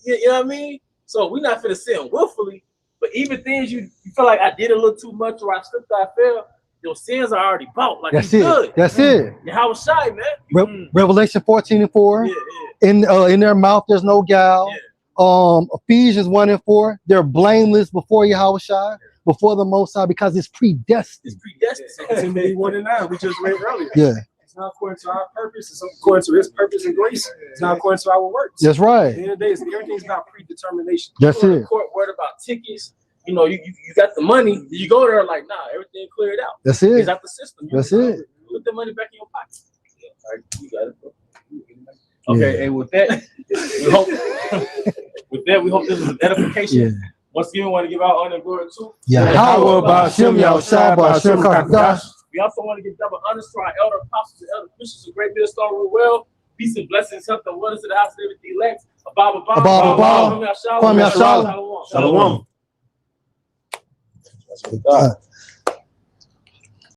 You know what I mean? So we're not finna sin willfully, but even things you feel like I did a little too much or I slipped, I fell, your sins are already bought. Like, That's you it. good. That's it. And how was shy, man? Revelation 14 and 4. Yeah. In their mouth there's no guile. Ephesians 1 and 4. They're blameless before Yahushua, before the Most High, because it's predestined. It's predestined. Timothy 1 and 9, we just read earlier. Yeah. It's not according to our purpose, it's according to his purpose and grace. It's not according to our works. That's right. At the end of the day, everything's about predetermination. That's People in it. the court worried about tickets. You know, you got the money. You go there like, nah, everything cleared out. That's it. It's out the system. That's it. Put the money back in your pocket. All right, you got it, bro. Okay, and with that, we hope this was an edification. Yeah. Once again, we want to give our honor and glory to Yahweh Ba'ashem Yahushua Ba'ashem Kakadash. We also want to give double honors to our elder apostles and elder bishops of Great Millstone Star well. Peace and blessings, health and wonders to the house of everything elect. Abba, Kwame Yashala. Shalom. Shalom.